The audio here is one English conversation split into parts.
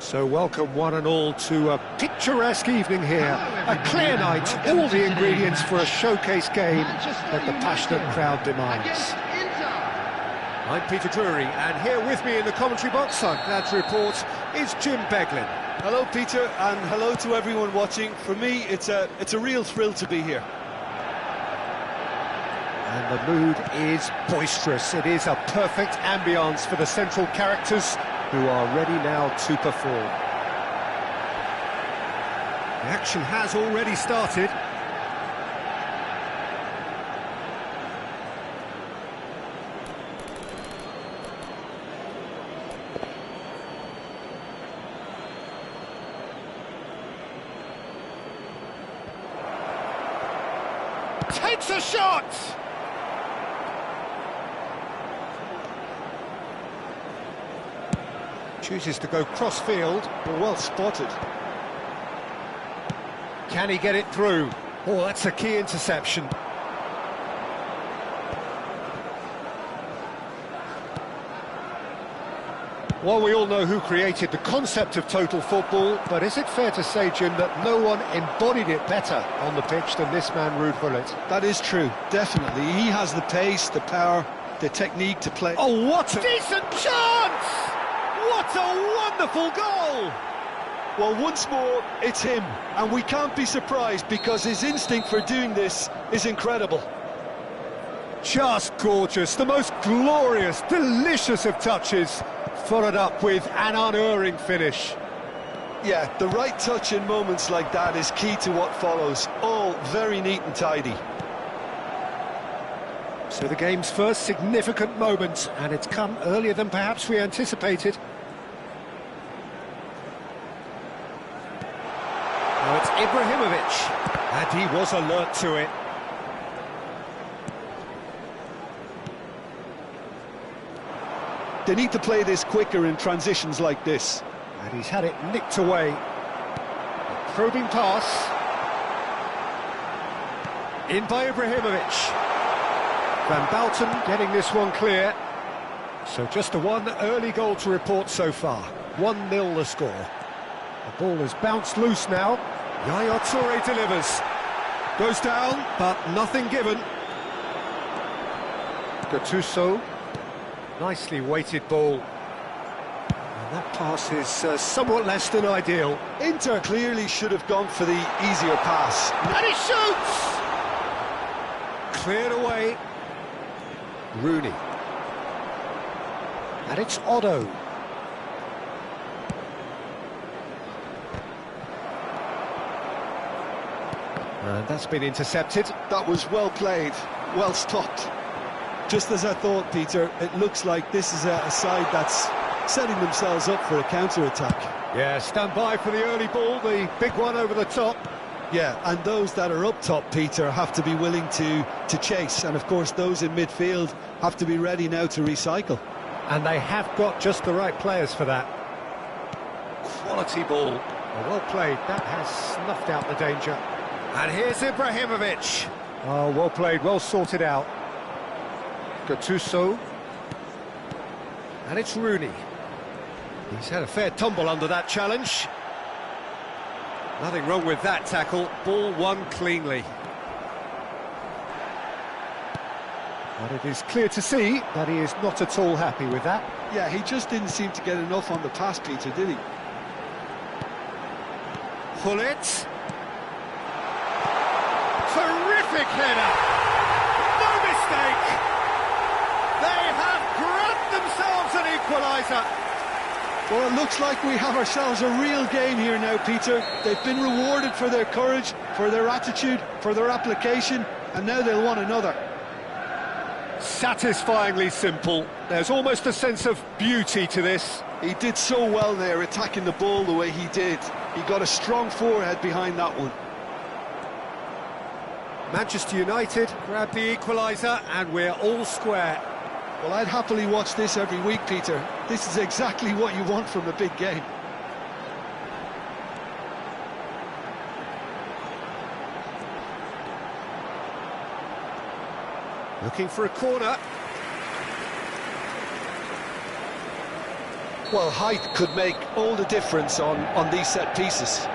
So welcome one and all to a picturesque evening here. A clear night, all the ingredients for a showcase game that the passionate crowd demands. I'm Peter Drury, and here with me in the commentary box, I'm glad to report, is Jim Beglin. Hello Peter, and hello to everyone watching. For me, it's a real thrill to be here. And the mood is boisterous. It is a perfect ambience for the central characters who are ready now to perform. The action has already started. Takes a shot! Chooses to go cross-field. Well spotted. Can he get it through? Oh, that's a key interception. Well, we all know who created the concept of total football, but is it fair to say, Jim, that no one embodied it better on the pitch than this man, Ruud Gullit? That is true, definitely. He has the pace, the power, the technique to play. Oh, what a decent chance! What a wonderful goal! Well, once more, it's him, and we can't be surprised because his instinct for doing this is incredible. Just gorgeous, the most glorious, delicious of touches, followed up with an unerring finish. Yeah, the right touch in moments like that is key to what follows. All very neat and tidy. So the game's first significant moment, and it's come earlier than perhaps we anticipated. Now it's Ibrahimovic, and he was alert to it. They need to play this quicker in transitions like this. And he's had it nicked away. A probing pass. In by Ibrahimovic. Van Bouten getting this one clear. So just the one early goal to report so far. 1-0 the score. The ball has bounced loose now. Yaya Toure delivers. Goes down, but nothing given. Gattuso. Nicely weighted ball. And that pass is somewhat less than ideal. Inter clearly should have gone for the easier pass. And he shoots! Cleared away. Rooney. And it's Otto. And that's been intercepted. That was well played, well stopped. Just as I thought, Peter, it looks like this is a side that's setting themselves up for a counter-attack. Yeah, stand by for the early ball, the big one over the top. Yeah, and those that are up top, Peter, have to be willing to chase. And, of course, those in midfield have to be ready now to recycle. And they have got just the right players for that. Quality ball. Well played, that has snuffed out the danger. And here's Ibrahimovic. Oh, well played, well sorted out. Gattuso. And it's Rooney. He's had a fair tumble under that challenge. Nothing wrong with that tackle. Ball won cleanly. But it is clear to see that he is not at all happy with that. Yeah, he just didn't seem to get enough on the pass, Peter, did he? Gullit. Terrific header. No mistake. They have grabbed themselves an equaliser. Well, it looks like we have ourselves a real game here now, Peter. They've been rewarded for their courage, for their attitude, for their application, and now they'll want another. Satisfyingly simple. There's almost a sense of beauty to this. He did so well there, attacking the ball the way he did. He got a strong forehead behind that one. Manchester United grab the equaliser, and we're all square. Well, I'd happily watch this every week, Peter. This is exactly what you want from a big game. Looking for a corner. Well, height could make all the difference on these set pieces.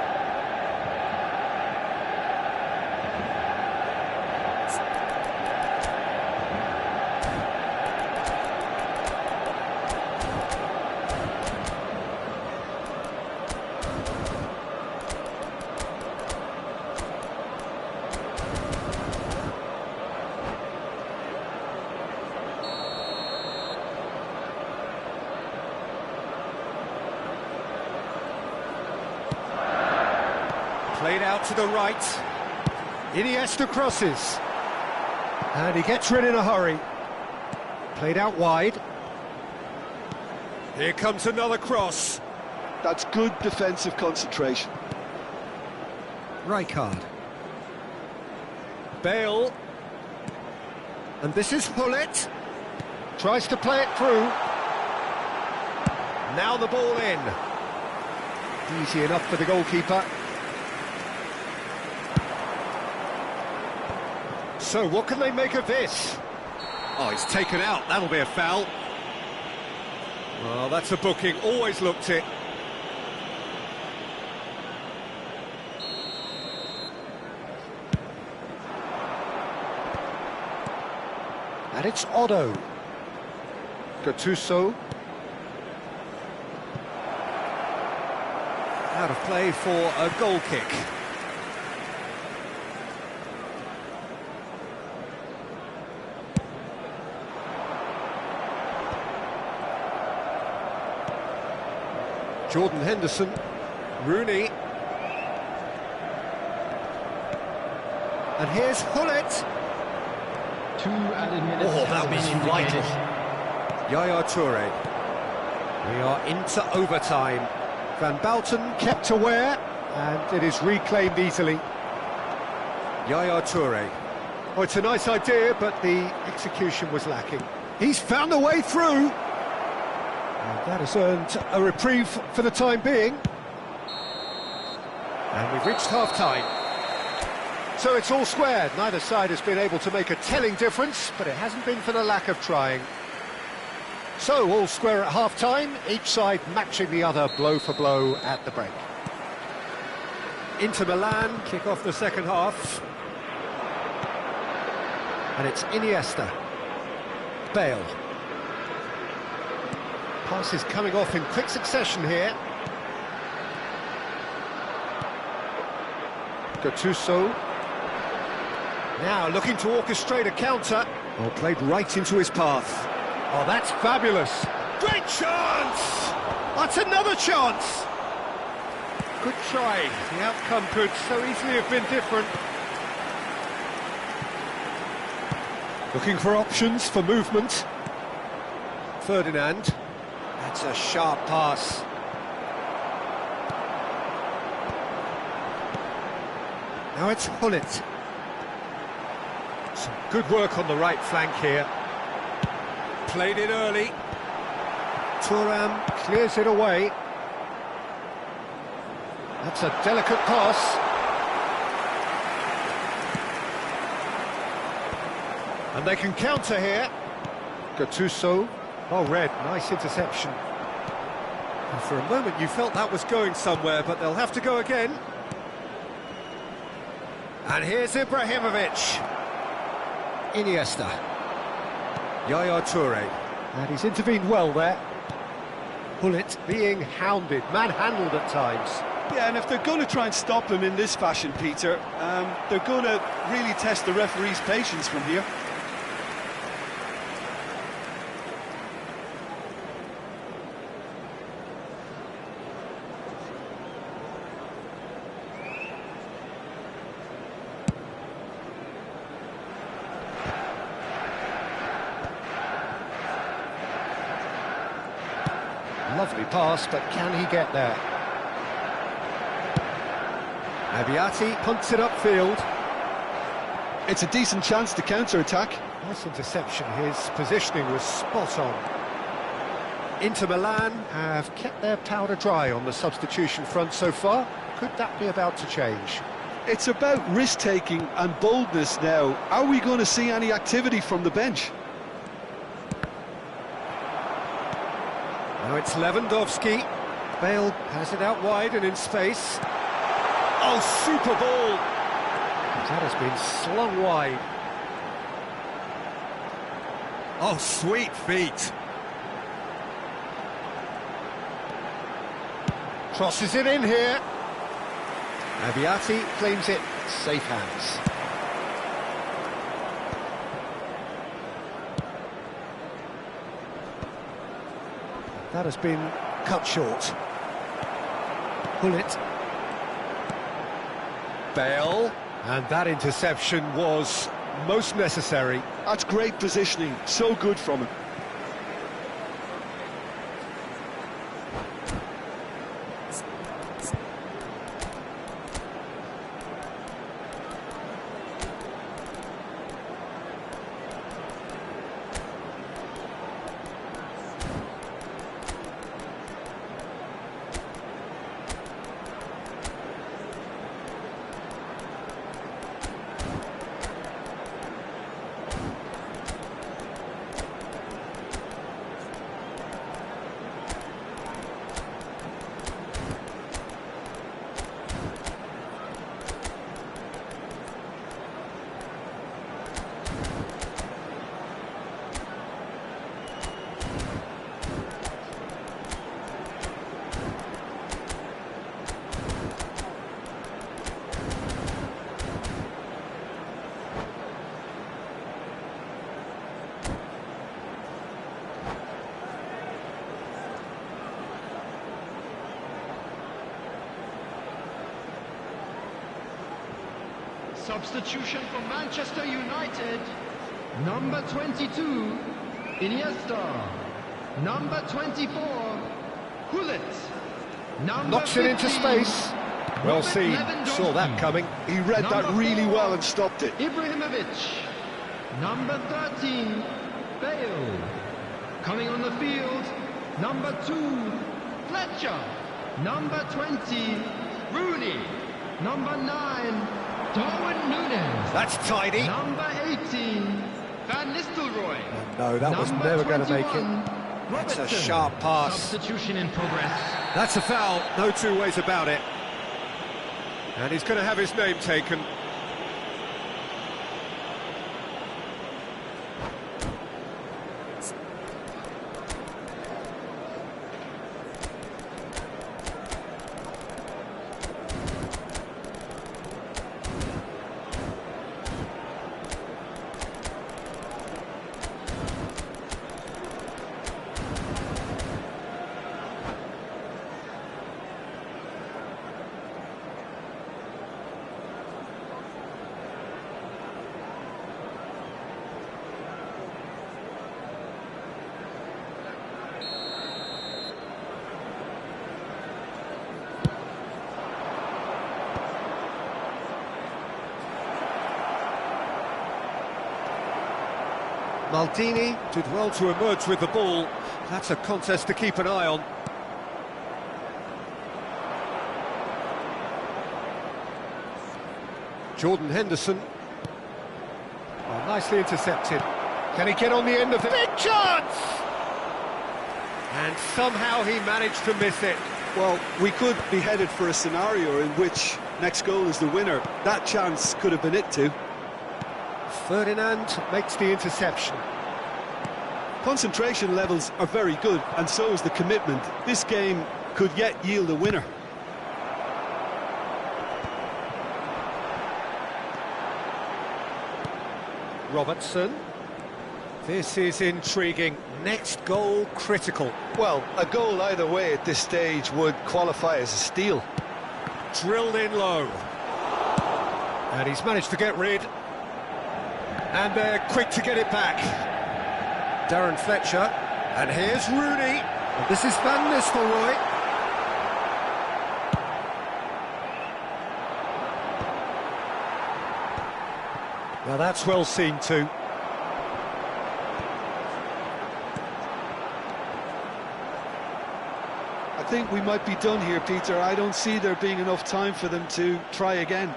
Played out to the right. Iniesta crosses. And he gets rid in a hurry. Played out wide. Here comes another cross. That's good defensive concentration. Rijkaard. Bale. And this is Hullet. Tries to play it through. Now the ball in. Easy enough for the goalkeeper. So what can they make of this? Oh, he's taken out. That'll be a foul. Well, that's a booking. Always looked it. And it's Otto. Gattuso. Out of play for a goal kick. Jordan Henderson, Rooney, and here's Hullet. 2 added minutes. Oh, that was vital. Yaya Toure. We are into overtime. Van Bouten kept aware, and it is reclaimed easily. Yaya Toure. Oh, it's a nice idea, but the execution was lacking. He's found a way through. And that has earned a reprieve for the time being. And we've reached half-time. So it's all squared. Neither side has been able to make a telling difference, but it hasn't been for the lack of trying. So all square at half-time, each side matching the other blow for blow at the break. Inter Milan kick off the second half. And it's Iniesta. Bale. Passes coming off in quick succession here. Gattuso. Now looking to orchestrate a counter. Oh, played right into his path. Oh, that's fabulous. Great chance! That's another chance! Good try. The outcome could so easily have been different. Looking for options for movement. Ferdinand. That's a sharp pass. Now it's Hullet. Some good work on the right flank here. Played it early. Thuram clears it away. That's a delicate pass. And they can counter here. Gattuso. Oh, Red, nice interception. And for a moment you felt that was going somewhere, but they'll have to go again. And here's Ibrahimovic. Iniesta. Yaya Toure. And he's intervened well there. Hullet being hounded, manhandled at times. Yeah, and if they're going to try and stop him in this fashion, Peter, they're going to really test the referee's patience from here. Lovely pass, but can he get there? Abiati punts it upfield. It's a decent chance to counter-attack. Nice interception, his positioning was spot on. Inter Milan have kept their powder dry on the substitution front so far. Could that be about to change? It's about risk-taking and boldness now. Are we going to see any activity from the bench? Now it's Lewandowski. Bale has it out wide and in space. Oh, super ball! That has been slung wide. Oh, sweet feet. Crosses it in here. Abiati claims it. Safe hands. That has been cut short. Pull it. Bale. And that interception was most necessary. That's great positioning, so good from him. Substitution for Manchester United. Number 22, Iniesta. Number 24, Gullit. Number Knocks it into 15, space. Well seen, saw that coming. He read that really well and stopped it. Ibrahimovic. Number 13, Bale. Coming on the field, number 2, Fletcher. Number 20, Rooney. Number 9, Darwin Núñez. That's tidy. Number 18, Van Nistelrooy. No, that was Number never going to make 21, it. That's a Robertson. sharp pass. Substitution in progress. That's a foul, no two ways about it. And he's going to have his name taken. Maldini did well to emerge with the ball. That's a contest to keep an eye on. Jordan Henderson. Oh, nicely intercepted. Can he get on the end of the big chance? And somehow he managed to miss it. Well, we could be headed for a scenario in which next goal is the winner. That chance could have been it too. Ferdinand makes the interception. Concentration levels are very good, and so is the commitment. This game could yet yield a winner. Robertson. This is intriguing. Next goal critical. Well, a goal either way at this stage would qualify as a steal. Drilled in low. And he's managed to get rid. And they're quick to get it back. Darren Fletcher. And here's Rooney. And this is Van Nistelrooy. Now that's well seen too. I think we might be done here, Peter. I don't see there being enough time for them to try again.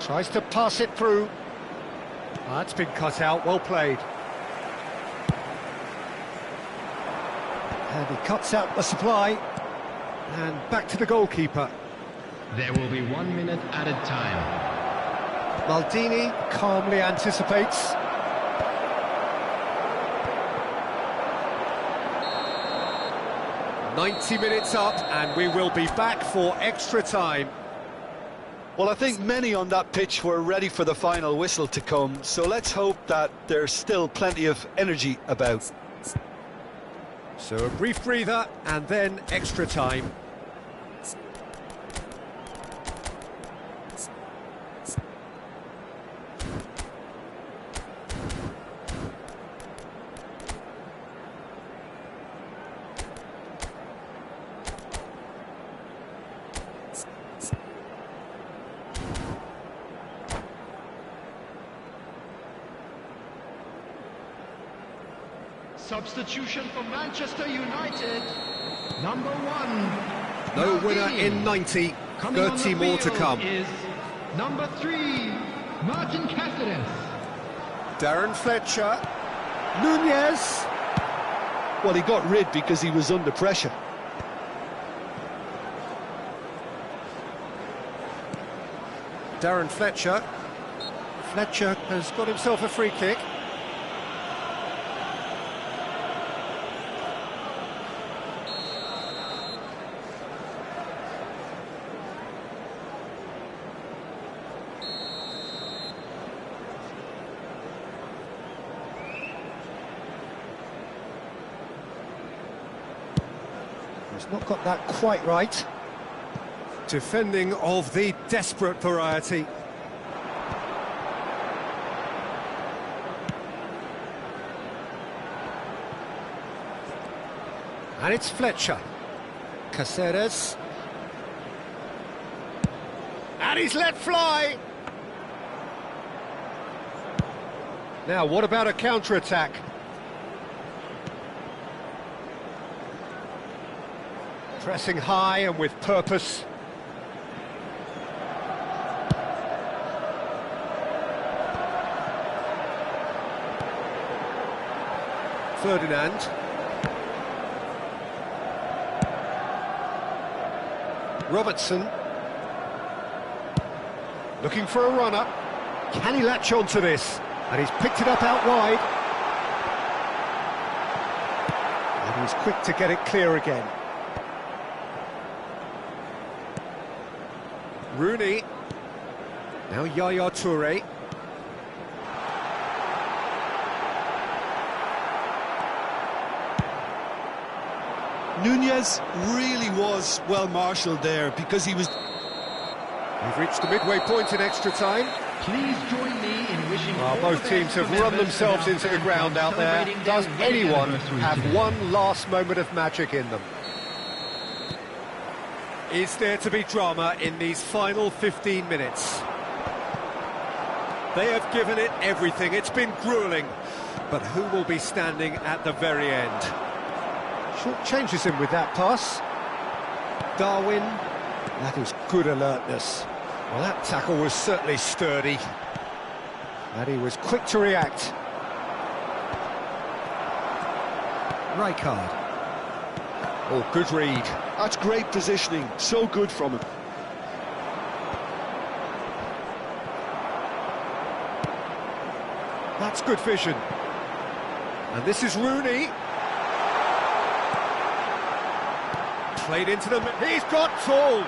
Tries to pass it through. That's been cut out, well played. And he cuts out the supply. And back to the goalkeeper. There will be 1 minute added time. Maldini calmly anticipates. "90 minutes up, and we will be back for extra time." Well, I think many on that pitch were ready for the final whistle to come, so let's hope that there's still plenty of energy about. So a brief breather, and then extra time. Substitution for Manchester United. Number 1. No Maldini. winner in 90, Coming on 30 the more to field come. Is number 3, Martin Cáceres. Darren Fletcher. Nunez. Well, he got rid because he was under pressure. Darren Fletcher. Fletcher has got himself a free kick. He's not got that quite right. Defending of the desperate variety. And it's Fletcher. Cáceres. And he's let fly! Now, what about a counter-attack? Pressing high and with purpose. Ferdinand. Robertson. Looking for a runner. Can he latch onto this? And he's picked it up out wide. And he's quick to get it clear again. Rooney. Now Yaya Toure. Nunez really was well marshalled there because he was... We've reached the midway point in extra time. Please join me in wishing Well, all both the teams best have for run members themselves of into our the ground out there. celebrating Does their wedding anyone anniversary have today. one last moment of magic in them? Is there to be drama in these final 15 minutes? They have given it everything. It's been gruelling. But who will be standing at the very end? Short changes him with that pass. Darwin. That is good alertness. Well, that tackle was certainly sturdy. And he was quick to react. Rijkaard. Oh, good read. That's great positioning, so good from him. That's good vision. And this is Rooney. Played into them. He's got full.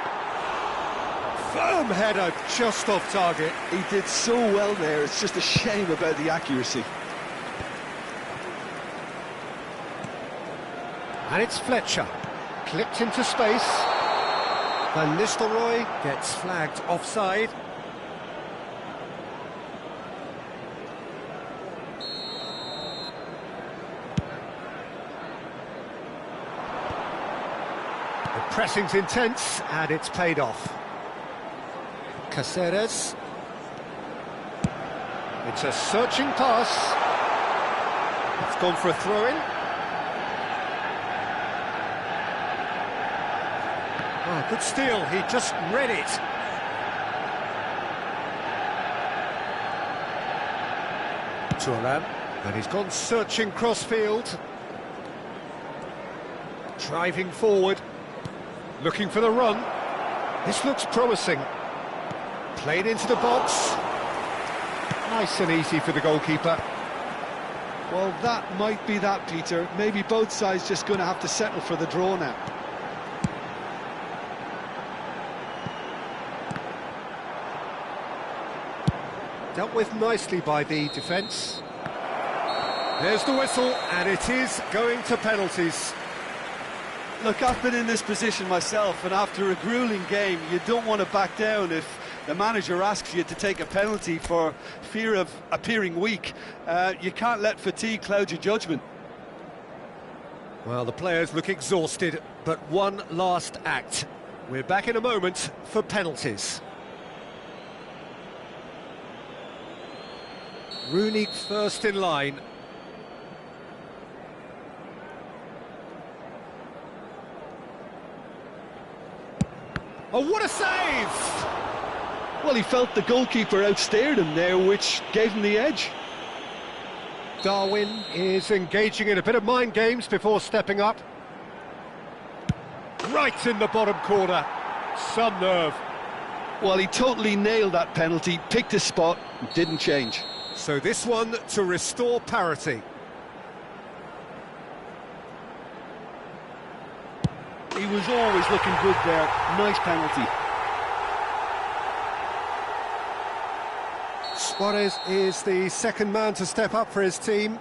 Firm header, just off target. He did so well there, it's just a shame about the accuracy. And it's Fletcher. Clipped into space. Van Nistelrooy gets flagged offside. The pressing's intense, and it's paid off. Cáceres. It's a searching pass. It's gone for a throw-in. Oh, good steal, he just read it. Thuram, and he's gone searching cross-field. Driving forward, looking for the run. This looks promising. Played into the box. Nice and easy for the goalkeeper. Well, that might be that, Peter. Maybe both sides just going to have to settle for the draw now. Dealt with nicely by the defence. There's the whistle, and it is going to penalties. Look, I've been in this position myself, and after a gruelling game, you don't want to back down if the manager asks you to take a penalty for fear of appearing weak. You can't let fatigue cloud your judgment. Well, the players look exhausted, but one last act. We're back in a moment for penalties. Rooney first in line. Oh, what a save! Well, he felt the goalkeeper outstared him there, which gave him the edge. Darwin is engaging in a bit of mind games before stepping up. Right in the bottom corner. Some nerve. Well, he totally nailed that penalty, picked his spot, didn't change. So this one to restore parity. He was always looking good there. Nice penalty. Suarez is the second man to step up for his team.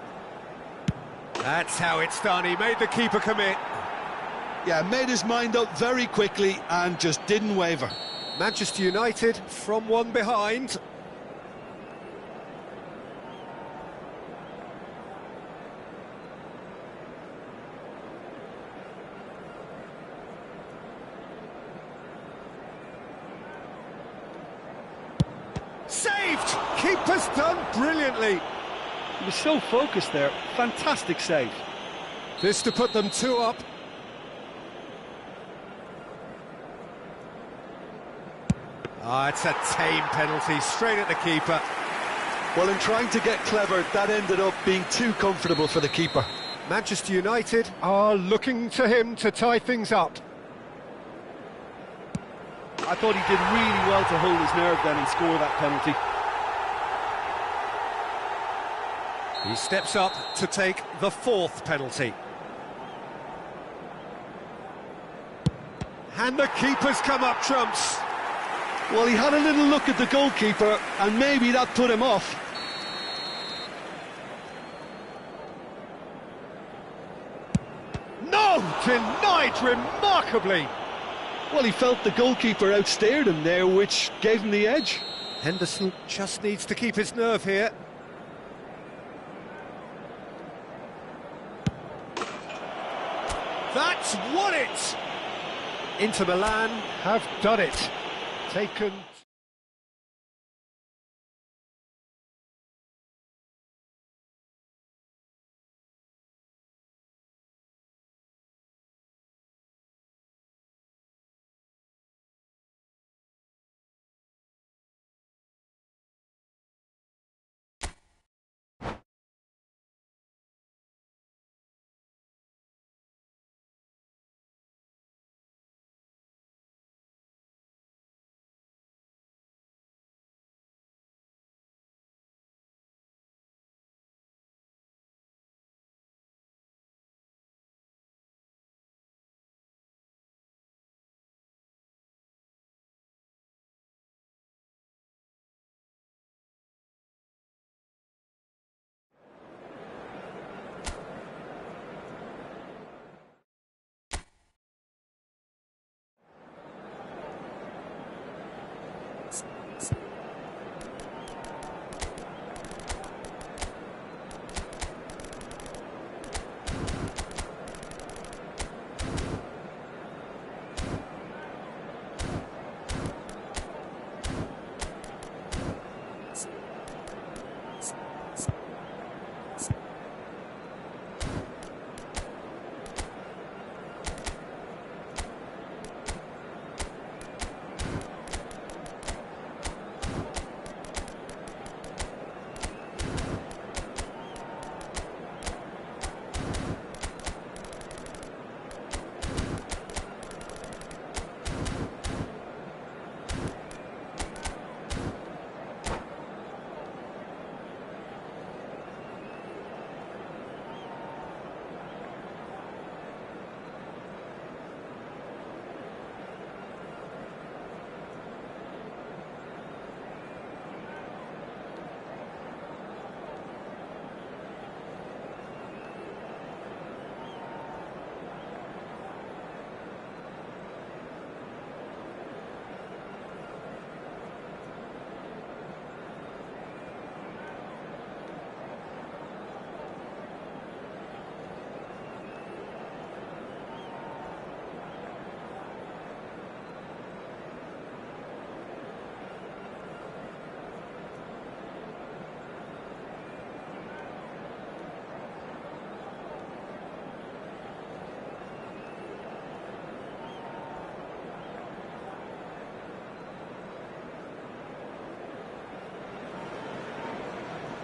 That's how it's done. He made the keeper commit. Yeah, made his mind up very quickly and just didn't waver. Manchester United from one behind. Saved! Keeper's done brilliantly. He was so focused there. Fantastic save. This to put them 2 up. It's a tame penalty, straight at the keeper. Well, in trying to get clever, that ended up being too comfortable for the keeper. Manchester United are looking to him to tie things up. I thought he did really well to hold his nerve then and score that penalty. He steps up to take the 4th penalty. And the keeper's come up trumps. Well, he had a little look at the goalkeeper, and maybe that put him off. No! Denied remarkably! Well, he felt the goalkeeper outstared him there, which gave him the edge. Henderson just needs to keep his nerve here. That's won it! Inter Milan have done it. Taken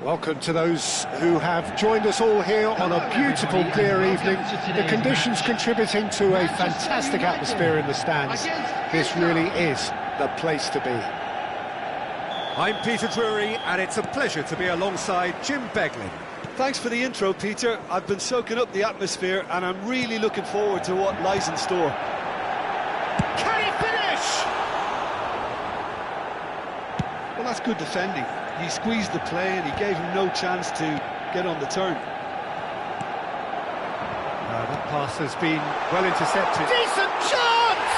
Welcome to those who have joined us all here on a beautiful, clear evening. The conditions contributing to a fantastic atmosphere in the stands. This really is the place to be. I'm Peter Drury, and it's a pleasure to be alongside Jim Beglin. Thanks for the intro, Peter. I've been soaking up the atmosphere, and I'm really looking forward to what lies in store. Can he finish? Well, that's good defending. He squeezed the play and he gave him no chance to get on the turn. That pass has been well intercepted. Decent chance!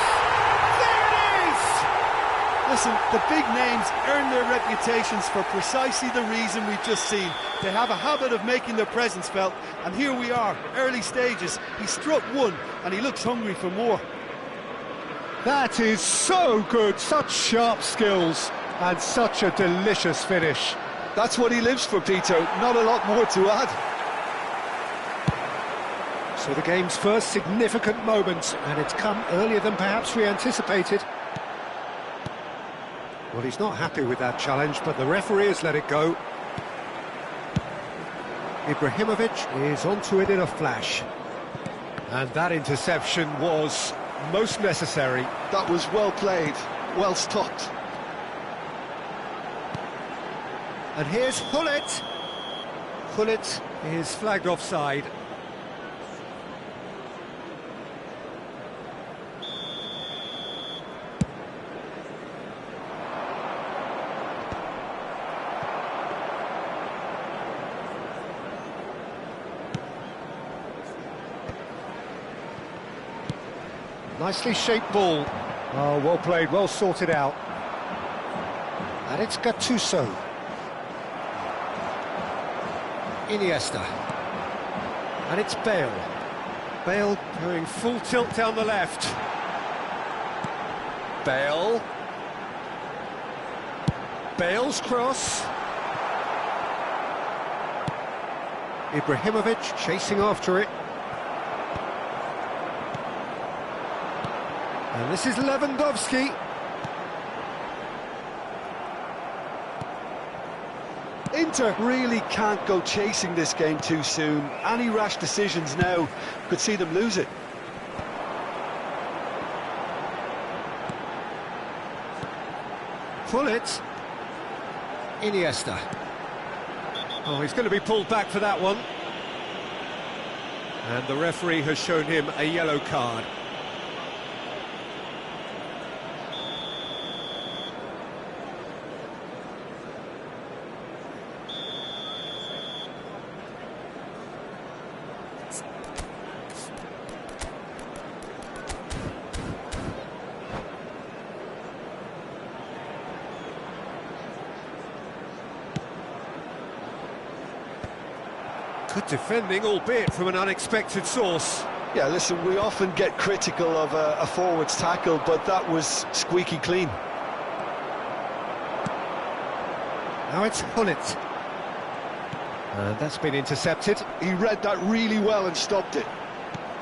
There it is! Listen, the big names earn their reputations for precisely the reason we've just seen. They have a habit of making their presence felt, and here we are, early stages. He struck one and he looks hungry for more. That is so good, such sharp skills. And such a delicious finish. That's what he lives for, Peter. Not a lot more to add. So the game's first significant moment, and it's come earlier than perhaps we anticipated. Well, he's not happy with that challenge, but the referee has let it go. Ibrahimovic is onto it in a flash. And that interception was most necessary. That was well played, well stopped. And here's Hullet. Hullet is flagged offside. Nicely shaped ball. Oh, well played, well sorted out. And it's Gattuso. Iniesta, and it's Bale. Bale going full tilt down the left. Bale. Bale's cross. Ibrahimovic chasing after it. And this is Lewandowski. Inter really can't go chasing this game too soon. Any rash decisions now could see them lose it. Hullet. Iniesta. Oh, he's going to be pulled back for that one. And the referee has shown him a yellow card. Good defending, albeit from an unexpected source. Yeah, listen, we often get critical of a forward's tackle, but that was squeaky clean. Now it's Hullet. And that's been intercepted. He read that really well and stopped it.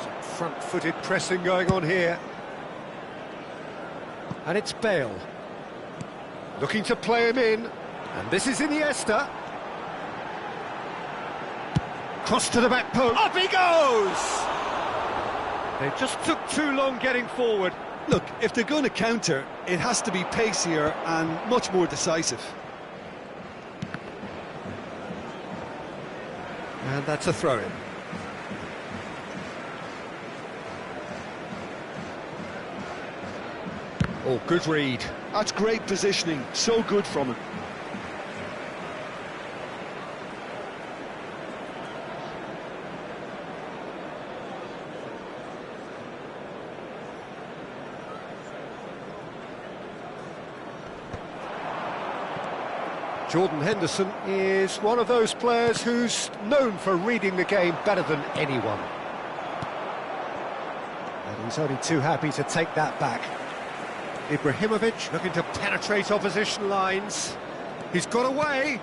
Some front-footed pressing going on here. And it's Bale. Looking to play him in. And this is Iniesta. Cross to the back post. Up he goes! They just took too long getting forward. Look, if they're going to counter, it has to be pacier and much more decisive. And that's a throw-in. Oh, good read. That's great positioning, so good from him. Jordan Henderson is one of those players who's known for reading the game better than anyone. And he's only too happy to take that back. Ibrahimovic looking to penetrate opposition lines. He's got away.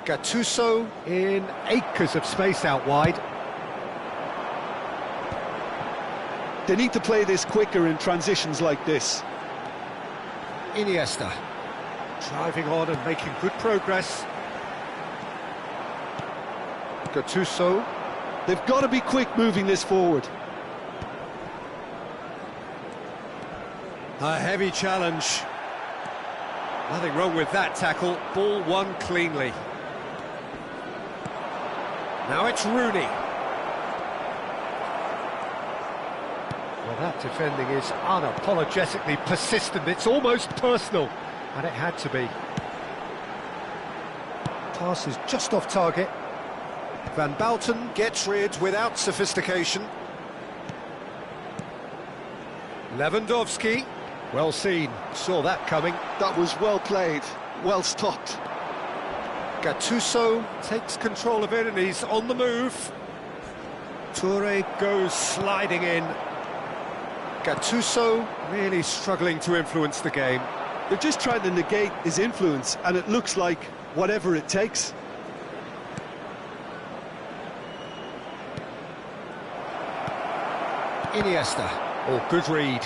Gattuso in acres of space out wide. They need to play this quicker in transitions like this. Iniesta driving on and making good progress. Gattuso. They've got to be quick moving this forward. A heavy challenge. Nothing wrong with that tackle. Ball won cleanly. Now it's Rooney. Well, that defending is unapologetically persistent. It's almost personal, and it had to be. Pass is just off target. Van Bouten gets rid without sophistication. Lewandowski. Well seen, saw that coming. That was well played, well stopped. Gattuso takes control of it and he's on the move. Toure goes sliding in. Gattuso really struggling to influence the game. They're just trying to negate his influence, and it looks like whatever it takes. Iniesta. Oh, good read.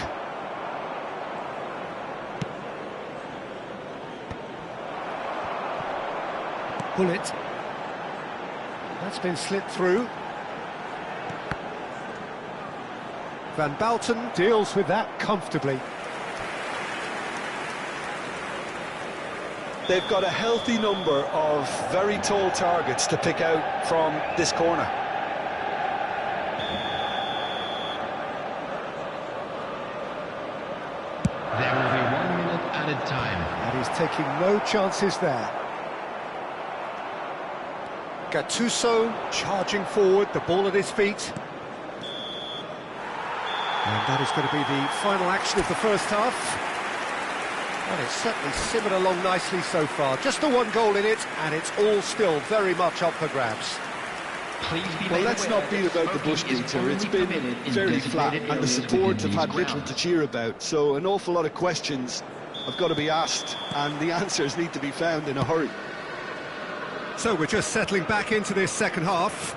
Bullet. That's been slipped through. Van Bouten deals with that comfortably. They've got a healthy number of very tall targets to pick out from this corner. There will be 1 minute added time. And he's taking no chances there. Gattuso charging forward, the ball at his feet. And that is going to be the final action of the first half. Well, it's certainly simmered along nicely so far. Just the one goal in it, and it's all still very much up for grabs. Well, let's not beat about the bush, Peter. It's been fairly flat, and the support have had little to cheer about. So an awful lot of questions have got to be asked, and the answers need to be found in a hurry. So we're just settling back into this second half.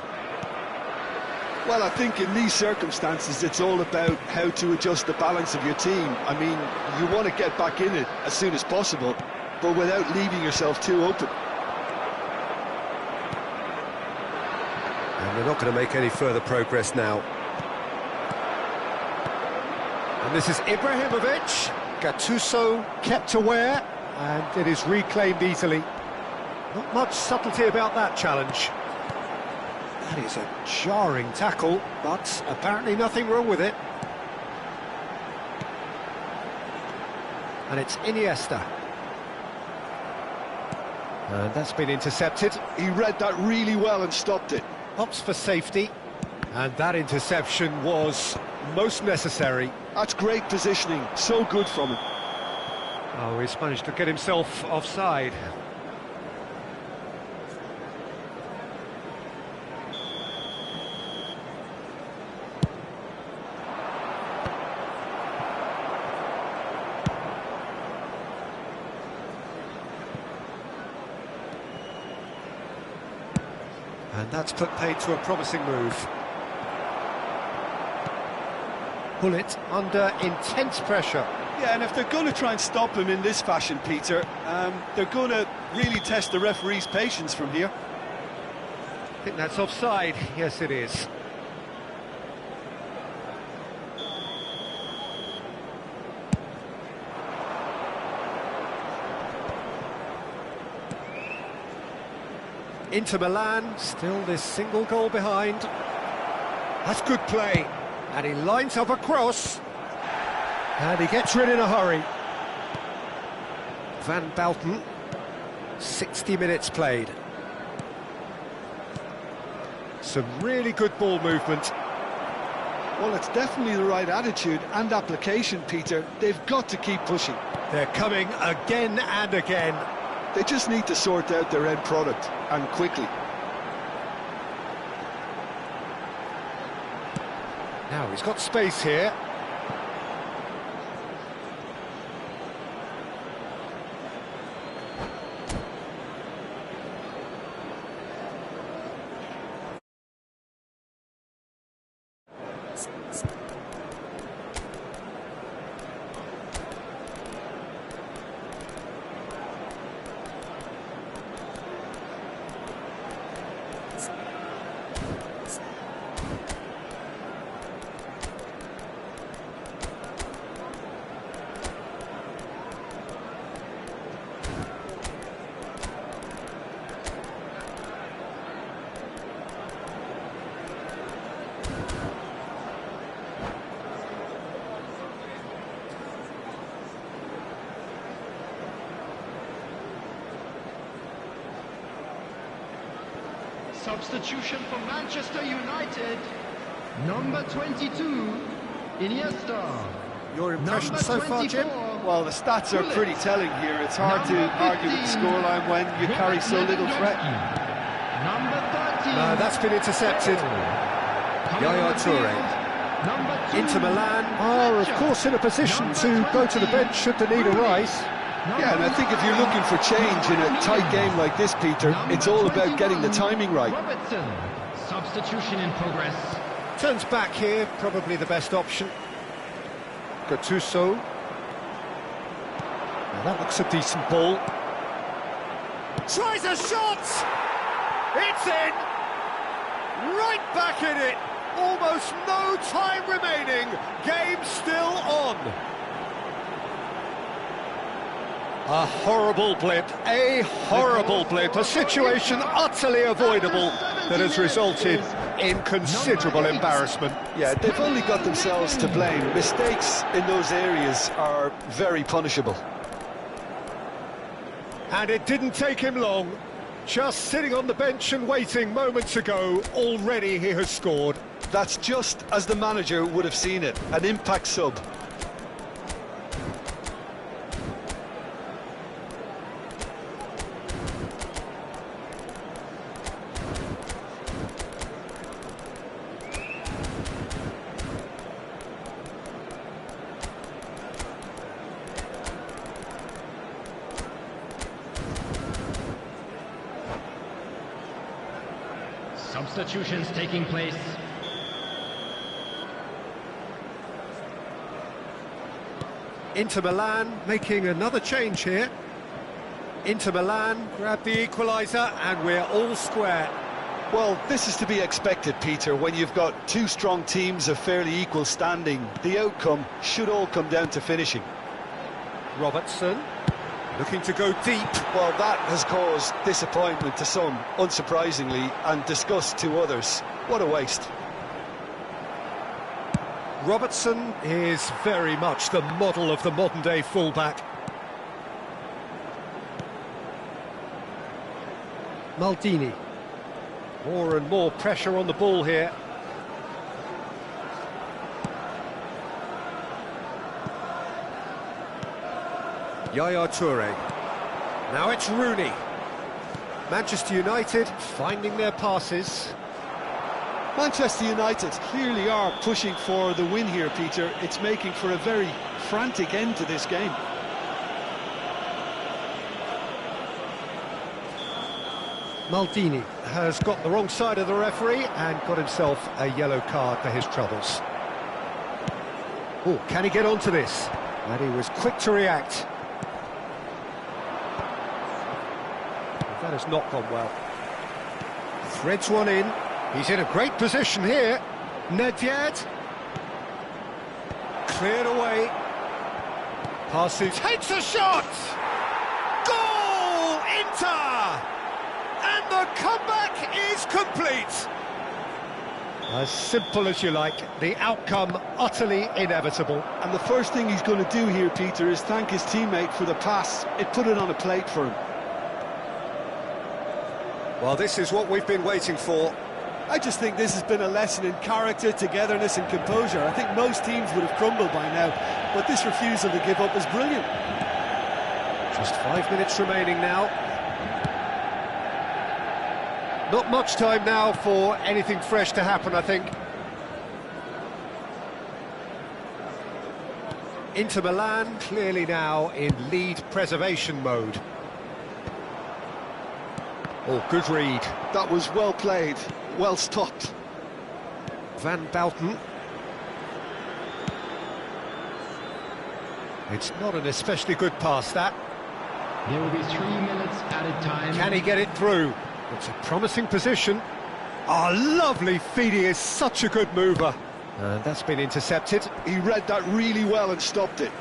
Well, I think in these circumstances, it's all about how to adjust the balance of your team. I mean, you want to get back in it as soon as possible, but without leaving yourself too open. And they're not going to make any further progress now. And this is Ibrahimovic. Gattuso kept aware, and it is reclaimed easily. Not much subtlety about that challenge. That is a jarring tackle, but apparently nothing wrong with it. And it's Iniesta. And that's been intercepted. He read that really well and stopped it. Opts for safety. And that interception was most necessary. That's great positioning, so good from him. Oh, he's managed to get himself offside. And that's put paid to a promising move. Bullet under intense pressure. Yeah, and if they're going to try and stop him in this fashion, Peter, they're going to really test the referee's patience from here. I think that's offside. Yes, it is. Inter Milan, still this single goal behind. That's good play. And he lines up a cross. And he gets rid in a hurry. Van Bouten, 60 minutes played. Some really good ball movement. Well, it's definitely the right attitude and application, Peter. They've got to keep pushing. They're coming again and again. They just need to sort out their end product, and quickly. Now he's got space here. Substitution for Manchester United. Number 22, Iniesta. Your impression so far, Jim? Well, the stats are pretty telling here. It's hard to argue with the scoreline when you carry so little threat. Number 13. No, that's been intercepted. Yaya Toure. Inter Milan are, of course, in a position to go to the bench should the need arise. Yeah, and I think if you're looking for change in a tight game like this, Peter, it's all about getting the timing right. Robertson. Substitution in progress. Turns back here, probably the best option. Gattuso. Now that looks a decent ball. Tries a shot! It's in! Right back in it! Almost no time remaining. Game still on. A horrible blip, a horrible blip, a situation utterly avoidable that has resulted in considerable embarrassment. Yeah, they've only got themselves to blame. Mistakes in those areas are very punishable. And it didn't take him long. Just sitting on the bench and waiting moments ago, already he has scored. That's just as the manager would have seen it, an impact sub. Substitutions taking place. Inter Milan making another change here. Inter Milan grab the equaliser and we're all square. Well, this is to be expected, Peter, when you've got two strong teams of fairly equal standing. The outcome should all come down to finishing. Robertson looking to go deep. Well, that has caused disappointment to some, unsurprisingly, and disgust to others. What a waste. Robertson is very much the model of the modern-day fullback. Maldini. More and more pressure on the ball here. Yaya Toure. Now it's Rooney. Manchester United finding their passes. Manchester United clearly are pushing for the win here, Peter. It's making for a very frantic end to this game. Maldini has got the wrong side of the referee and got himself a yellow card for his troubles. Oh, can he get onto this? And he was quick to react. That has not gone well. Threads one in. He's in a great position here. Nedved. Cleared away. Passes. Takes a shot! Goal! Inter! And the comeback is complete. As simple as you like. The outcome utterly inevitable. And the first thing he's going to do here, Peter, is thank his teammate for the pass. It put it on a plate for him. Well, this is what we've been waiting for. I just think this has been a lesson in character, togetherness and composure. I think most teams would have crumbled by now, but this refusal to give up is brilliant. Just 5 minutes remaining now. Not much time now for anything fresh to happen, I think. Inter Milan clearly now in lead preservation mode. Oh, good read. That was well played, well stopped. Van Bouten. It's not an especially good pass, that. There will be 3 minutes added time. Can he get it through? It's a promising position. Oh, lovely feed. He is such a good mover. And that's been intercepted. He read that really well and stopped it.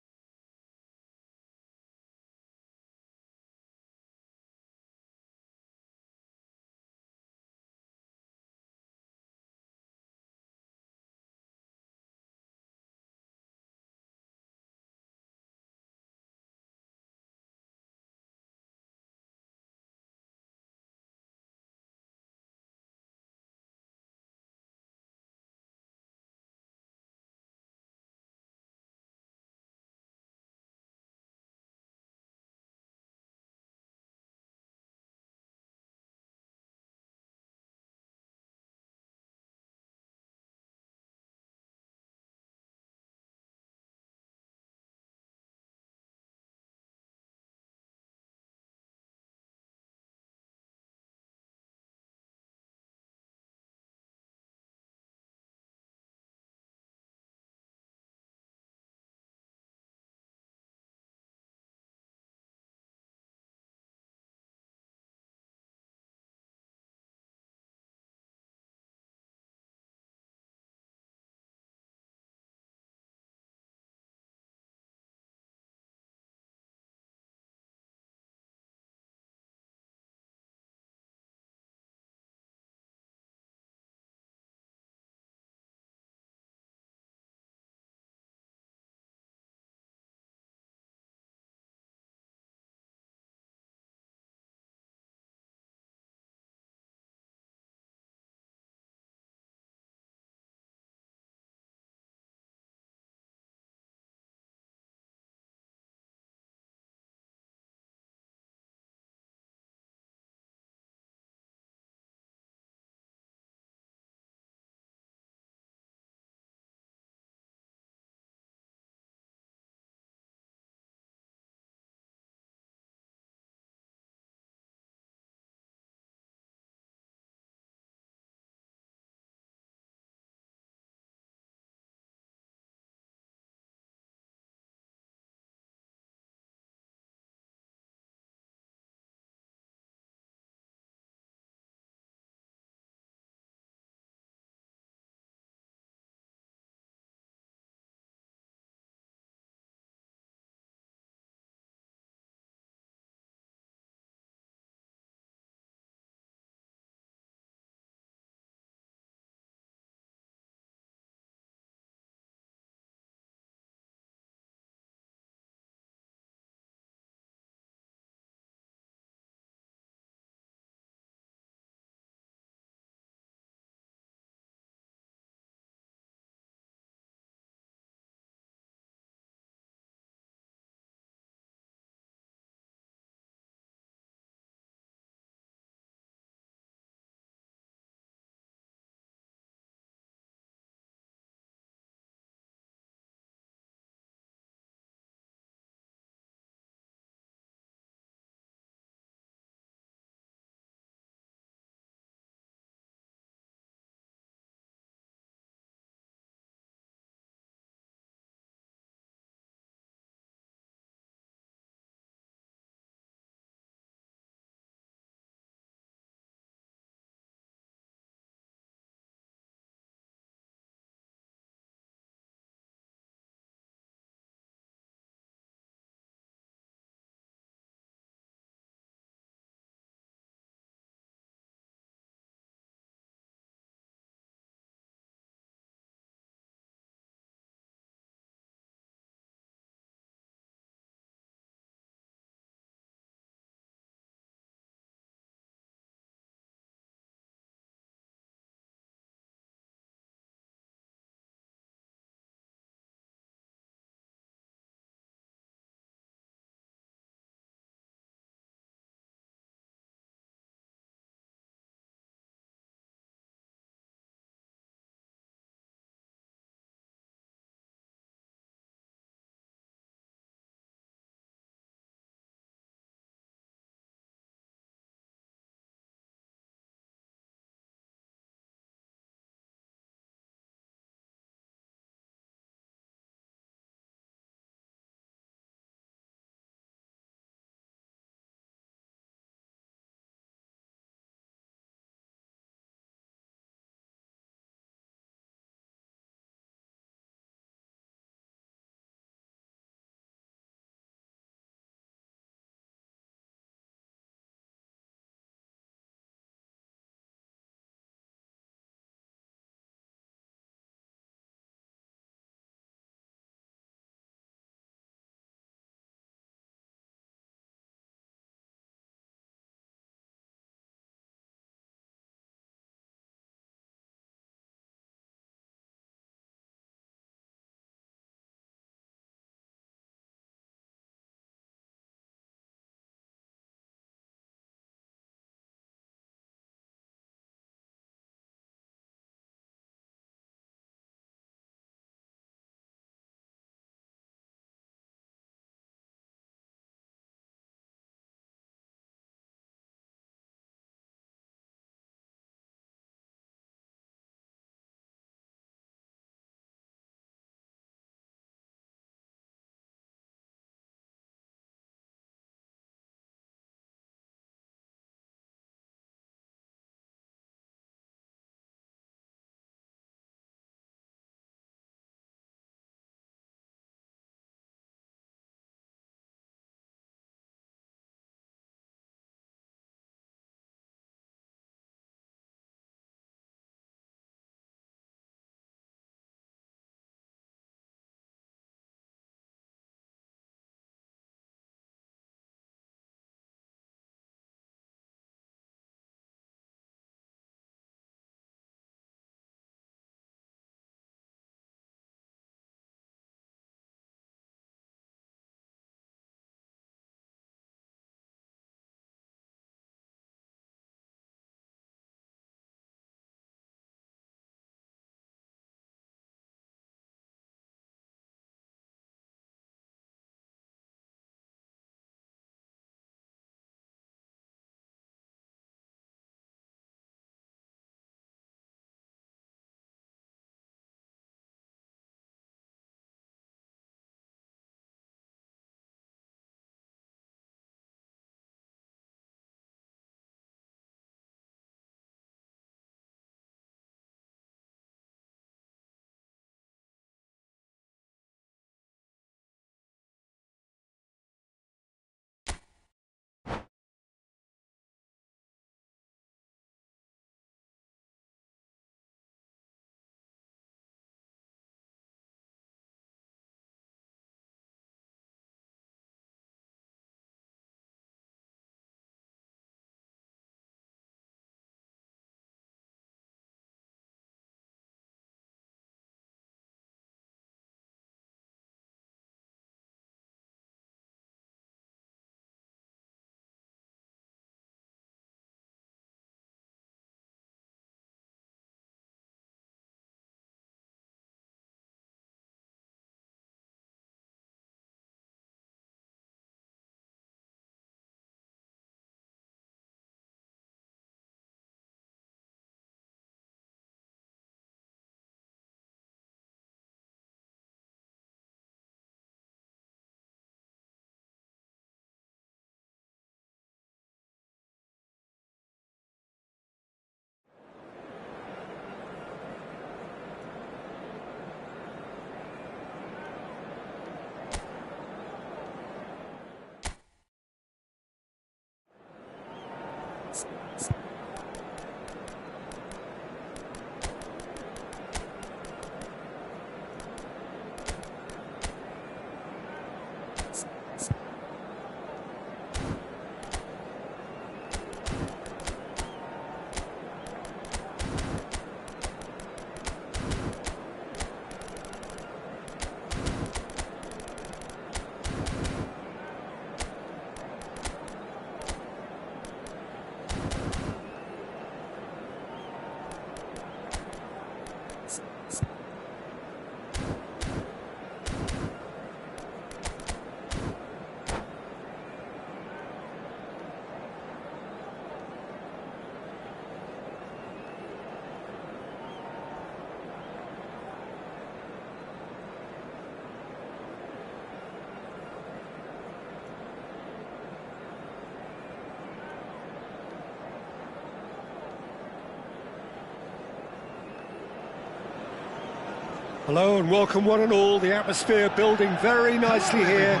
Hello and welcome one and all, the atmosphere building very nicely here.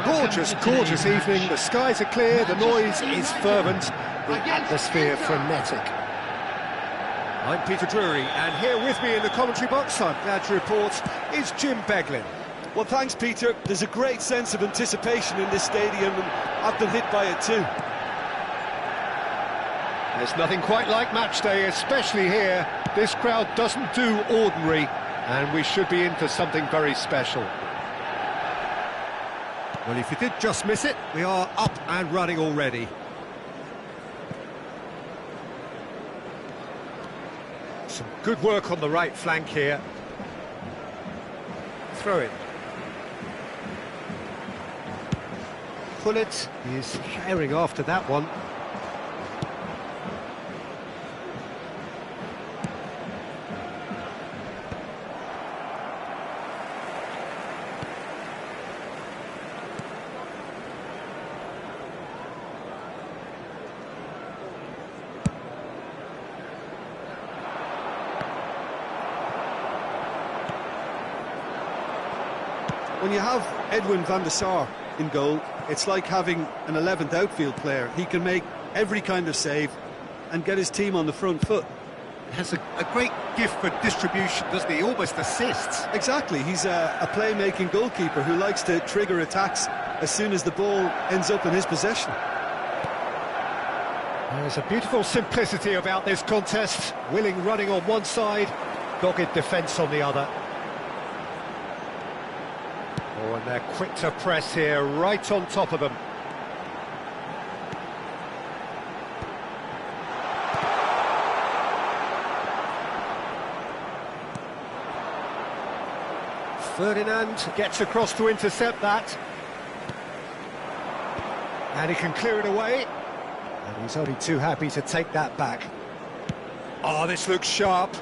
Gorgeous, gorgeous evening, the skies are clear, the noise is fervent, the atmosphere frenetic. I'm Peter Drury, and here with me in the commentary box, I'm glad to report, is Jim Beglin. Well, thanks, Peter. There's a great sense of anticipation in this stadium, and I've been hit by it too. There's nothing quite like match day, especially here. This crowd doesn't do ordinary, and we should be in for something very special. Well, if you did just miss it, we are up and running already. Some good work on the right flank here. Throw it. Pullet is carrying after that one. When you have Edwin van der Sar in goal, it's like having an 11th outfield player. He can make every kind of save and get his team on the front foot. Has a great gift for distribution, doesn't he? Almost assists. Exactly, he's a playmaking goalkeeper who likes to trigger attacks as soon as the ball ends up in his possession. There's a beautiful simplicity about this contest. Willing running on one side, dogged defence on the other. Oh, and they're quick to press here, right on top of them. Ferdinand gets across to intercept that. And he can clear it away. And he's only too happy to take that back. Oh, this looks sharp.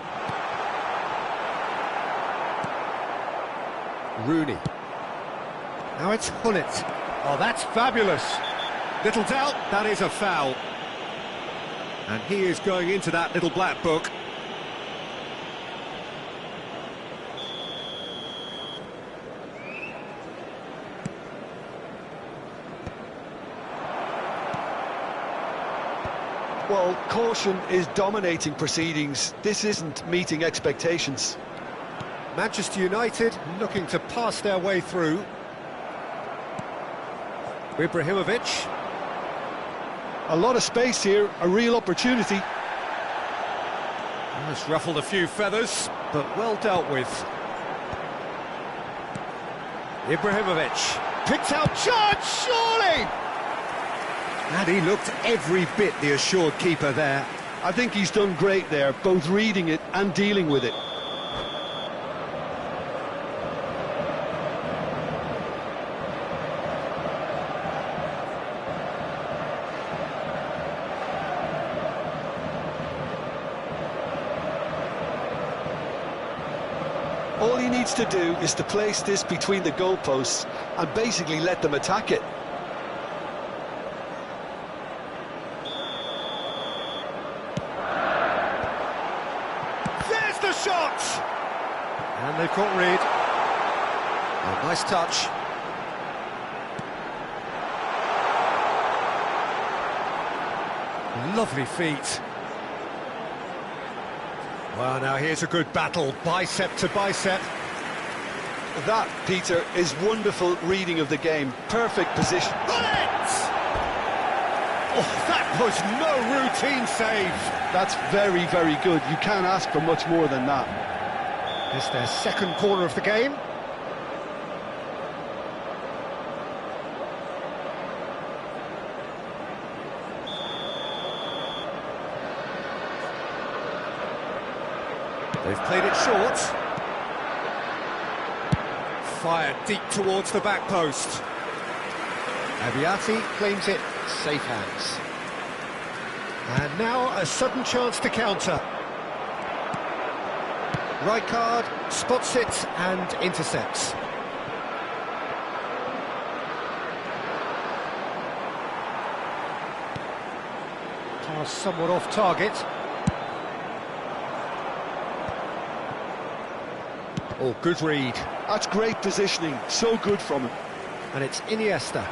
Rooney. Now it's Hullet. Oh, that's fabulous. Little doubt, that is a foul. And he is going into that little black book. Well, caution is dominating proceedings. This isn't meeting expectations. Manchester United looking to pass their way through. Ibrahimovic. A lot of space here, a real opportunity. Has ruffled a few feathers, but well dealt with. Ibrahimovic picked out charge, surely! And he looked every bit the assured keeper there. I think he's done great there, both reading it and dealing with it. All he needs to do is to place this between the goalposts and basically let them attack it. There's the shot! And they've caught Reed. Oh, nice touch. Lovely feet. Well, now here's a good battle, bicep to bicep. That, Peter, is wonderful reading of the game. Perfect position. Bullet! Oh, that was no routine save. That's very, very good. You can't ask for much more than that. It's their second corner of the game. They've played it short. Fired deep towards the back post. Abiati claims it, safe hands. And now a sudden chance to counter. Rijkaard spots it and intercepts. Pass somewhat off target. Oh, good read. That's great positioning, so good from him. And it's Iniesta.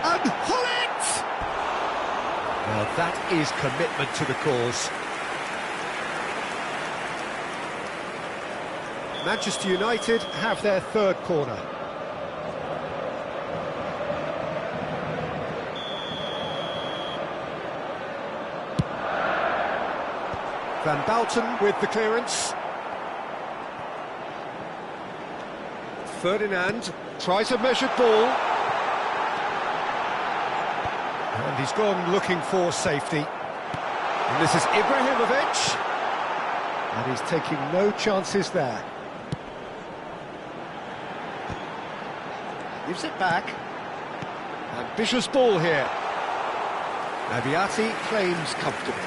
And Hullet! Well, that is commitment to the cause. Manchester United have their third corner. Van Bouten with the clearance. Ferdinand tries a measured ball. And he's gone looking for safety. And this is Ibrahimovic. And he's taking no chances there. Gives it back. Ambitious ball here. Abiati claims comfortable.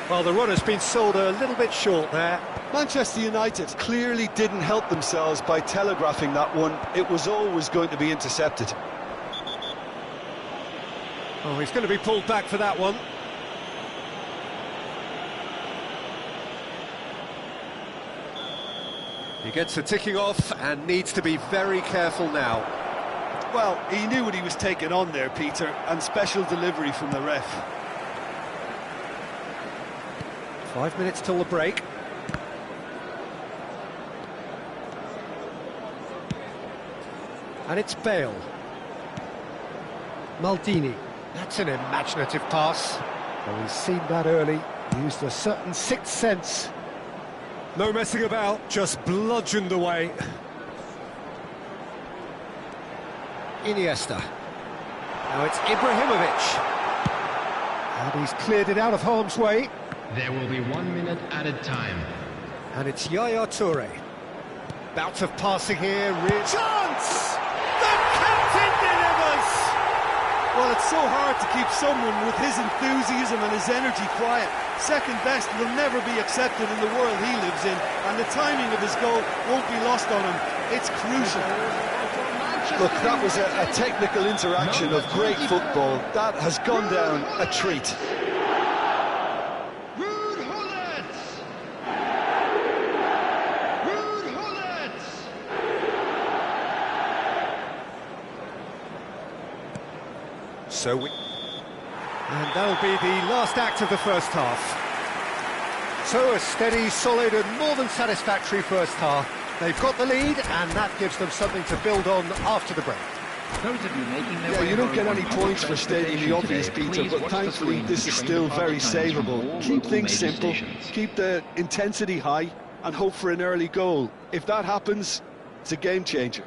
Well, the run has been sold a little bit short there. Manchester United clearly didn't help themselves by telegraphing that one. It was always going to be intercepted. Oh, he's going to be pulled back for that one. He gets a ticking off and needs to be very careful now. Well, he knew what he was taking on there, Peter, and special delivery from the ref. 5 minutes till the break. And it's Bale. Maldini. That's an imaginative pass. Well, he's seen that early. Used a certain sixth sense. No messing about, just bludgeoned away. Iniesta. Now it's Ibrahimovic. And he's cleared it out of harm's way. There will be 1 minute added time. And it's Yaya Toure. Bout of passing here. Chance! The captain delivers! Well, it's so hard to keep someone with his enthusiasm and his energy quiet. Second best will never be accepted in the world he lives in, and the timing of his goal won't be lost on him. It's crucial. Look, that was a technical interaction of great football. That has gone down a treat. And that'll be the last act of the first half. So a steady, solid and more than satisfactory first half. They've got the lead and that gives them something to build on after the break. Yeah, you don't get any points for stating the obvious, Peter, but thankfully this is still very savable. Keep things simple, keep the intensity high and hope for an early goal. If that happens, it's a game changer.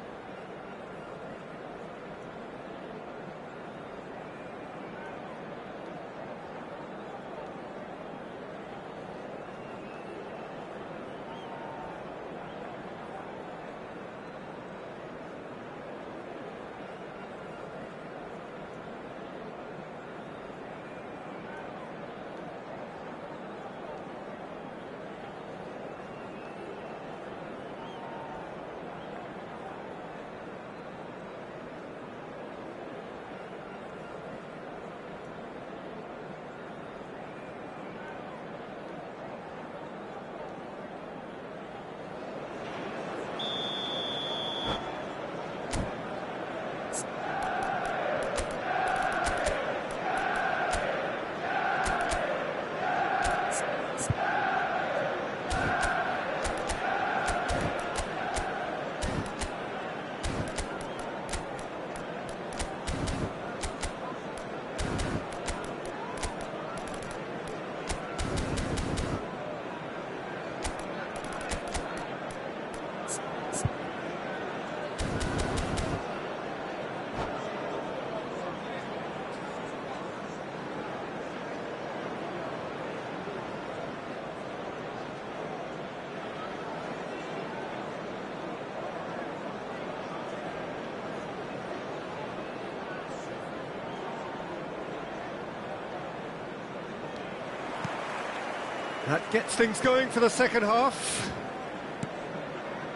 That gets things going for the second half.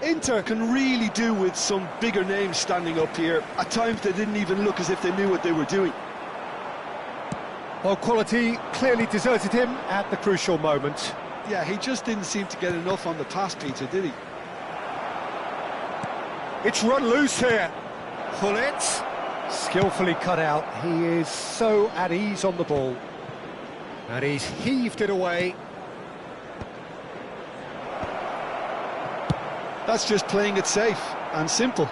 Inter can really do with some bigger names standing up here. At times they didn't even look as if they knew what they were doing. Well, quality clearly deserted him at the crucial moment. Yeah, he just didn't seem to get enough on the pass, Peter, did he? It's run loose here. Gullit, skillfully cut out. He is so at ease on the ball. And he's heaved it away. That's just playing it safe and simple.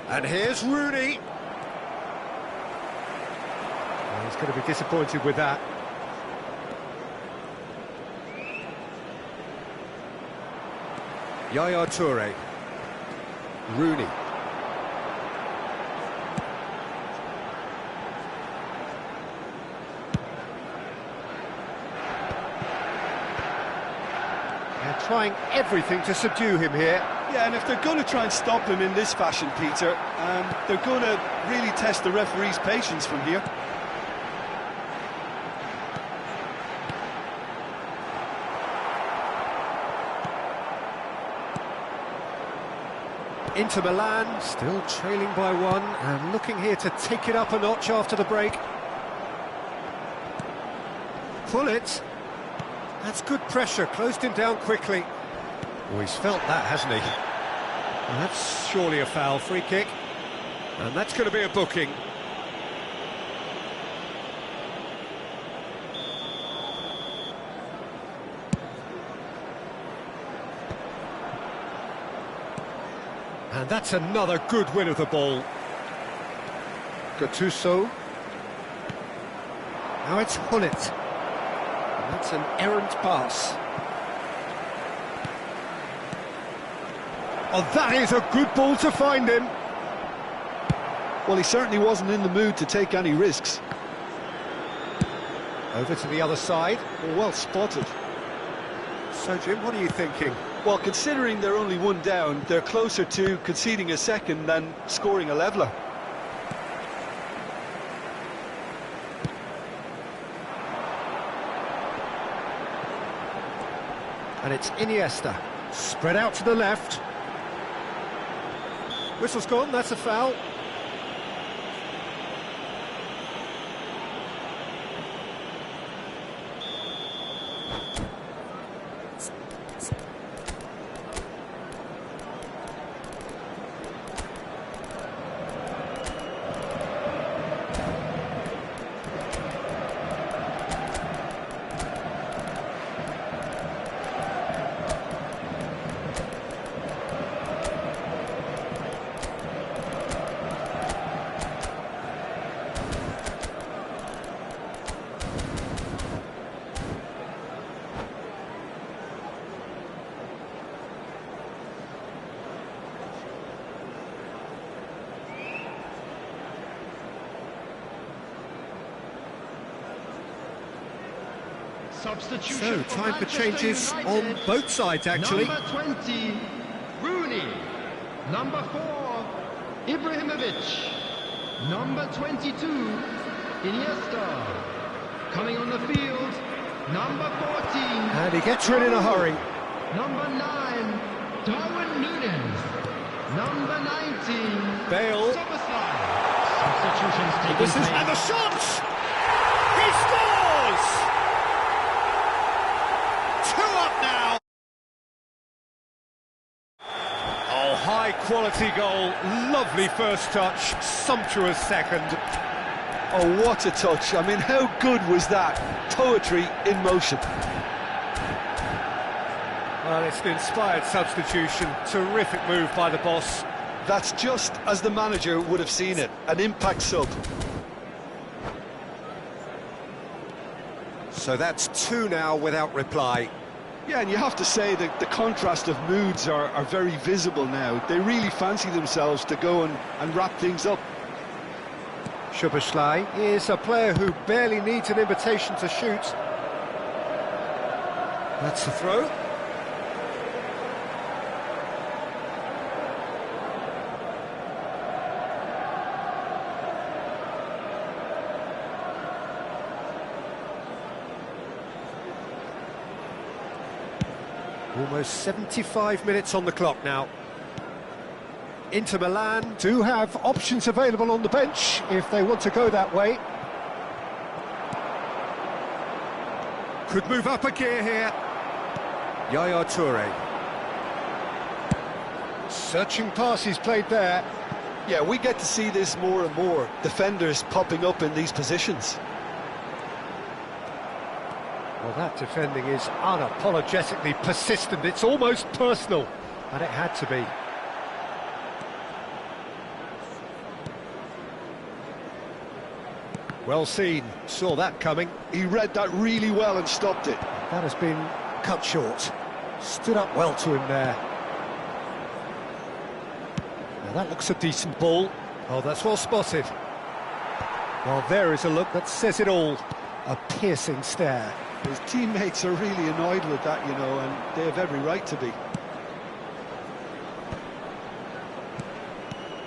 And here's Rooney. Well, he's going to be disappointed with that. Yaya Toure. Rooney. They're trying everything to subdue him here. Yeah, and if they're going to try and stop him in this fashion, Peter, they're going to really test the referee's patience from here. Inter Milan still trailing by one and looking here to take it up a notch after the break. Gullit. That's good pressure, closed him down quickly. Oh, he's felt that, hasn't he? Well, that's surely a foul, free kick. And that's going to be a booking. And that's another good win of the ball. Gattuso. Now it's Gullit. And that's an errant pass. Oh, that is a good ball to find him. Well, he certainly wasn't in the mood to take any risks. Over to the other side. Well spotted. So, Jim, what are you thinking? Well, considering they're only one down, they're closer to conceding a second than scoring a leveller. And it's Iniesta. Spread out to the left. Whistle's gone, that's a foul. So, time for changes on both sides, actually. Number 20, Rooney. Number 4, Ibrahimovic. Number 22, Iniesta. Coming on the field, number 14. And he gets rid in a hurry. Number 9, Darwin Núñez. Number 19, Bale. Szoboszlai. Substitutions taking This is, place. and the shot! He scores! 2 up now! Oh, high quality goal, lovely first touch, sumptuous second. Oh, what a touch. I mean, how good was that? Poetry in motion. Well, it's an inspired substitution, terrific move by the boss. That's just as the manager would have seen it, an impact sub. So that's 2 now without reply. Yeah, and you have to say that the contrast of moods are very visible now. They really fancy themselves to go and wrap things up. Szoboszlai is a player who barely needs an invitation to shoot. That's the throw. Almost 75 minutes on the clock now. Inter Milan do have options available on the bench if they want to go that way. Could move up a gear here. Yaya Toure. Searching passes played there. Yeah, we get to see this more and more. Defenders popping up in these positions. Well, that defending is unapologetically persistent. It's almost personal, and it had to be. Well seen, saw that coming. He read that really well and stopped it. That has been cut short. Stood up well to him there. Now that looks a decent ball. Oh, that's well spotted. Well, there is a look that says it all. A piercing stare. His teammates are really annoyed with that, you know, and they have every right to be.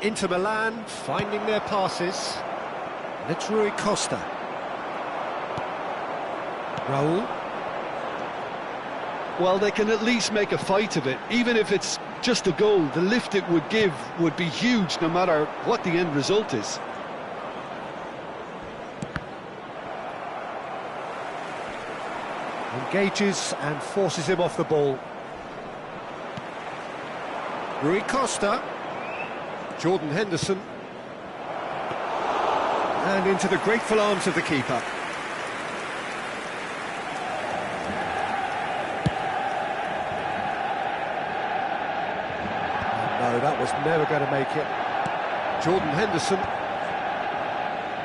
Inter Milan finding their passes. It's Rui Costa. Raul. Well, they can at least make a fight of it. Even if it's just a goal, the lift it would give would be huge no matter what the end result is. Engages and forces him off the ball. Rui Costa. Jordan Henderson. And into the grateful arms of the keeper. No, that was never going to make it. Jordan Henderson.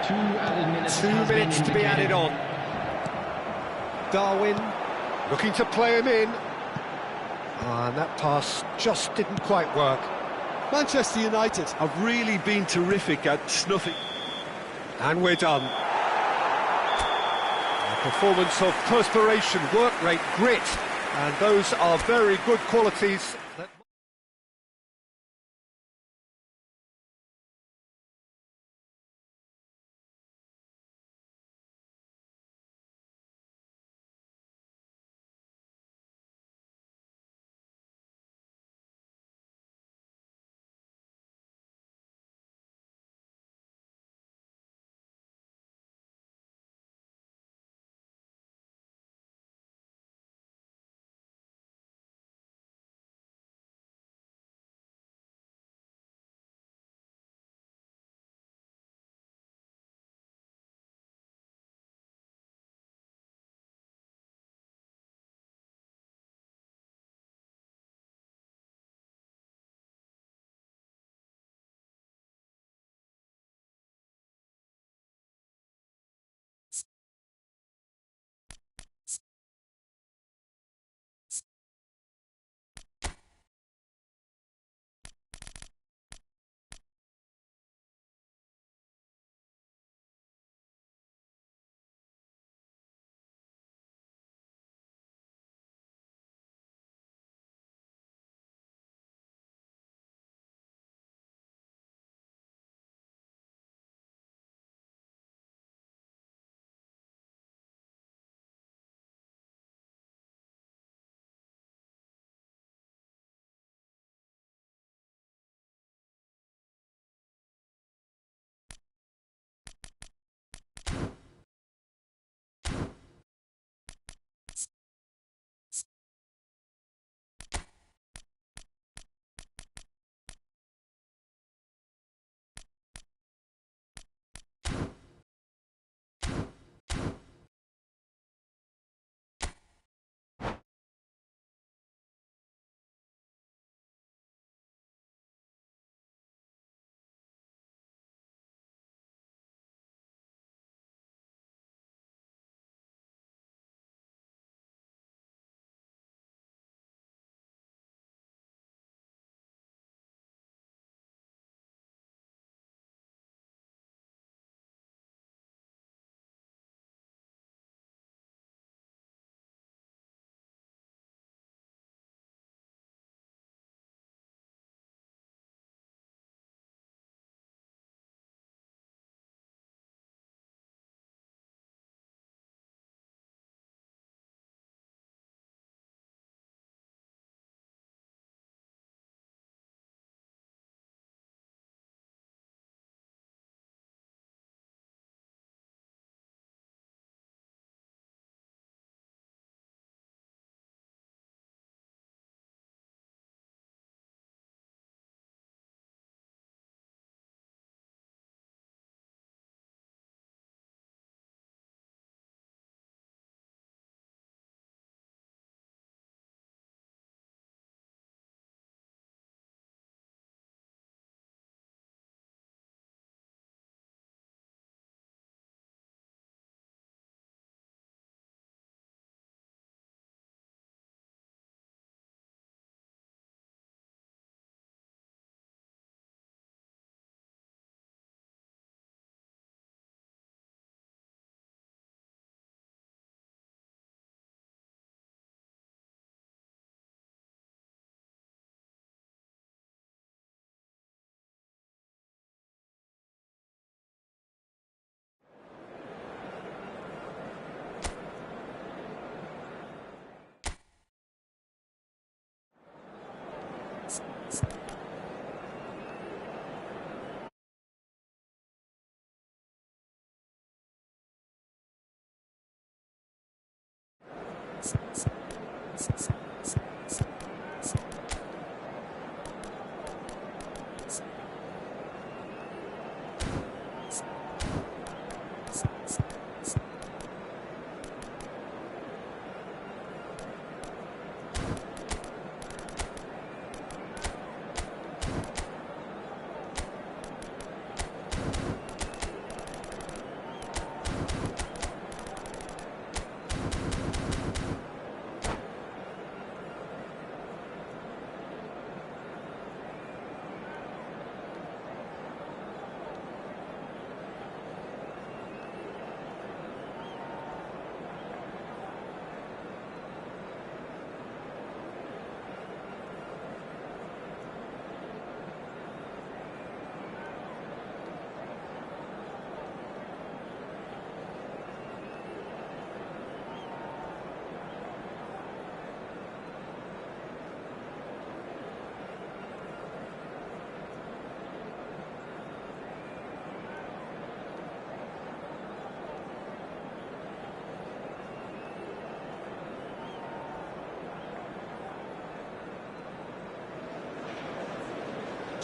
2 added minutes. 2 minutes to be added on. Darwin looking to play him in. And that pass just didn't quite work. Manchester United have really been terrific at snuffing. And we're done. A performance of perspiration, work rate, grit, and those are very good qualities that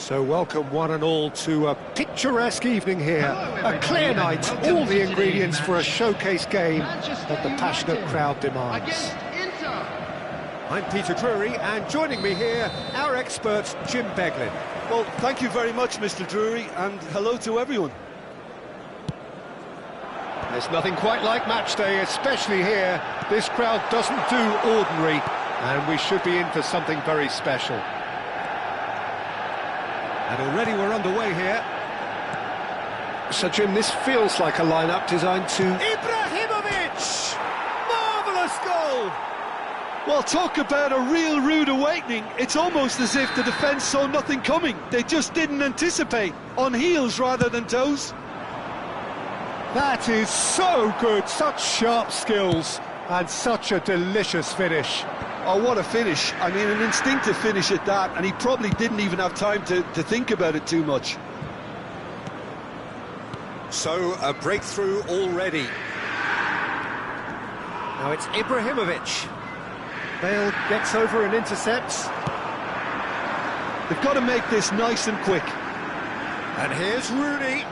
So welcome one and all to a picturesque evening here, a clear night, all the ingredients for a showcase game that the passionate crowd demands. I'm Peter Drury, and joining me here, our expert Jim Beglin. Well, thank you very much, Mr. Drury, and hello to everyone. There's nothing quite like match day, especially here. This crowd doesn't do ordinary, and we should be in for something very special. And already we're underway here. So, Jim, this feels like a lineup designed to... Ibrahimovic! Marvellous goal! Well, talk about a real rude awakening. It's almost as if the defence saw nothing coming. They just didn't anticipate. On heels rather than toes. That is so good, such sharp skills, and such a delicious finish. Oh, what a finish. I mean, an instinctive finish at that, and he probably didn't even have time to think about it too much. So, a breakthrough already. Now it's Ibrahimovic. Bale gets over and intercepts. They've got to make this nice and quick. And here's Rooney.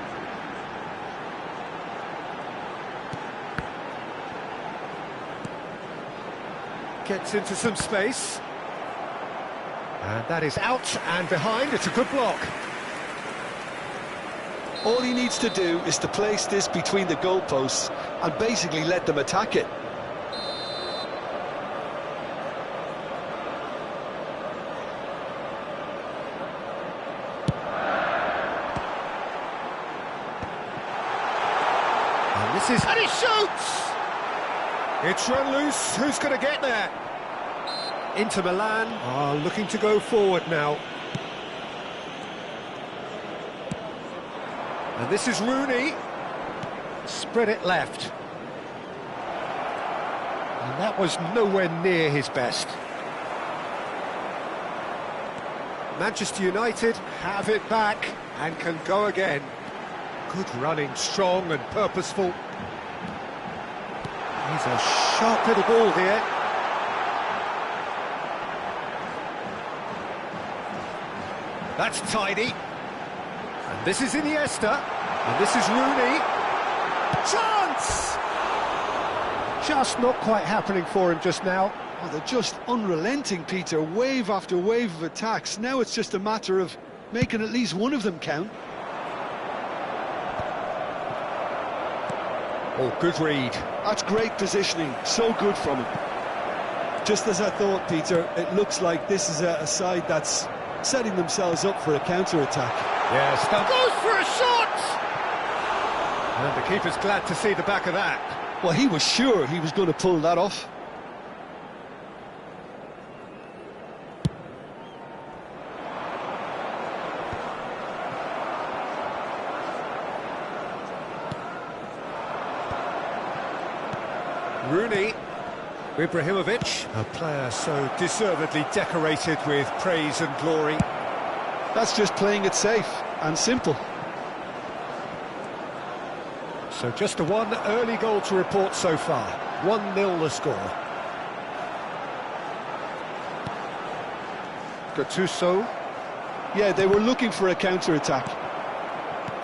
Gets into some space. And that is out and behind. It's a good block. All he needs to do is to place this between the goalposts and basically let them attack it. And he shoots! It's run loose. Who's going to get there? Inter Milan are looking to go forward now. And this is Rooney. Spread it left. And that was nowhere near his best. Manchester United have it back and can go again. Good running, strong and purposeful. He's a sharp little ball here. That's tidy. And this is Iniesta. And this is Rooney. Chance! Just not quite happening for him just now. Oh, they're just unrelenting, Peter. Wave after wave of attacks. Now it's just a matter of making at least one of them count. Oh, good read. That's great positioning. So good from him. Just as I thought, Peter, it looks like this is a side that's setting themselves up for a counter-attack. Yes, goes for a shot! And the keeper's glad to see the back of that. Well, he was sure he was going to pull that off. Rooney, Ibrahimovic, a player so deservedly decorated with praise and glory. That's just playing it safe and simple. So just a one early goal to report so far. 1-0 the score. Gattuso. Yeah, they were looking for a counter-attack.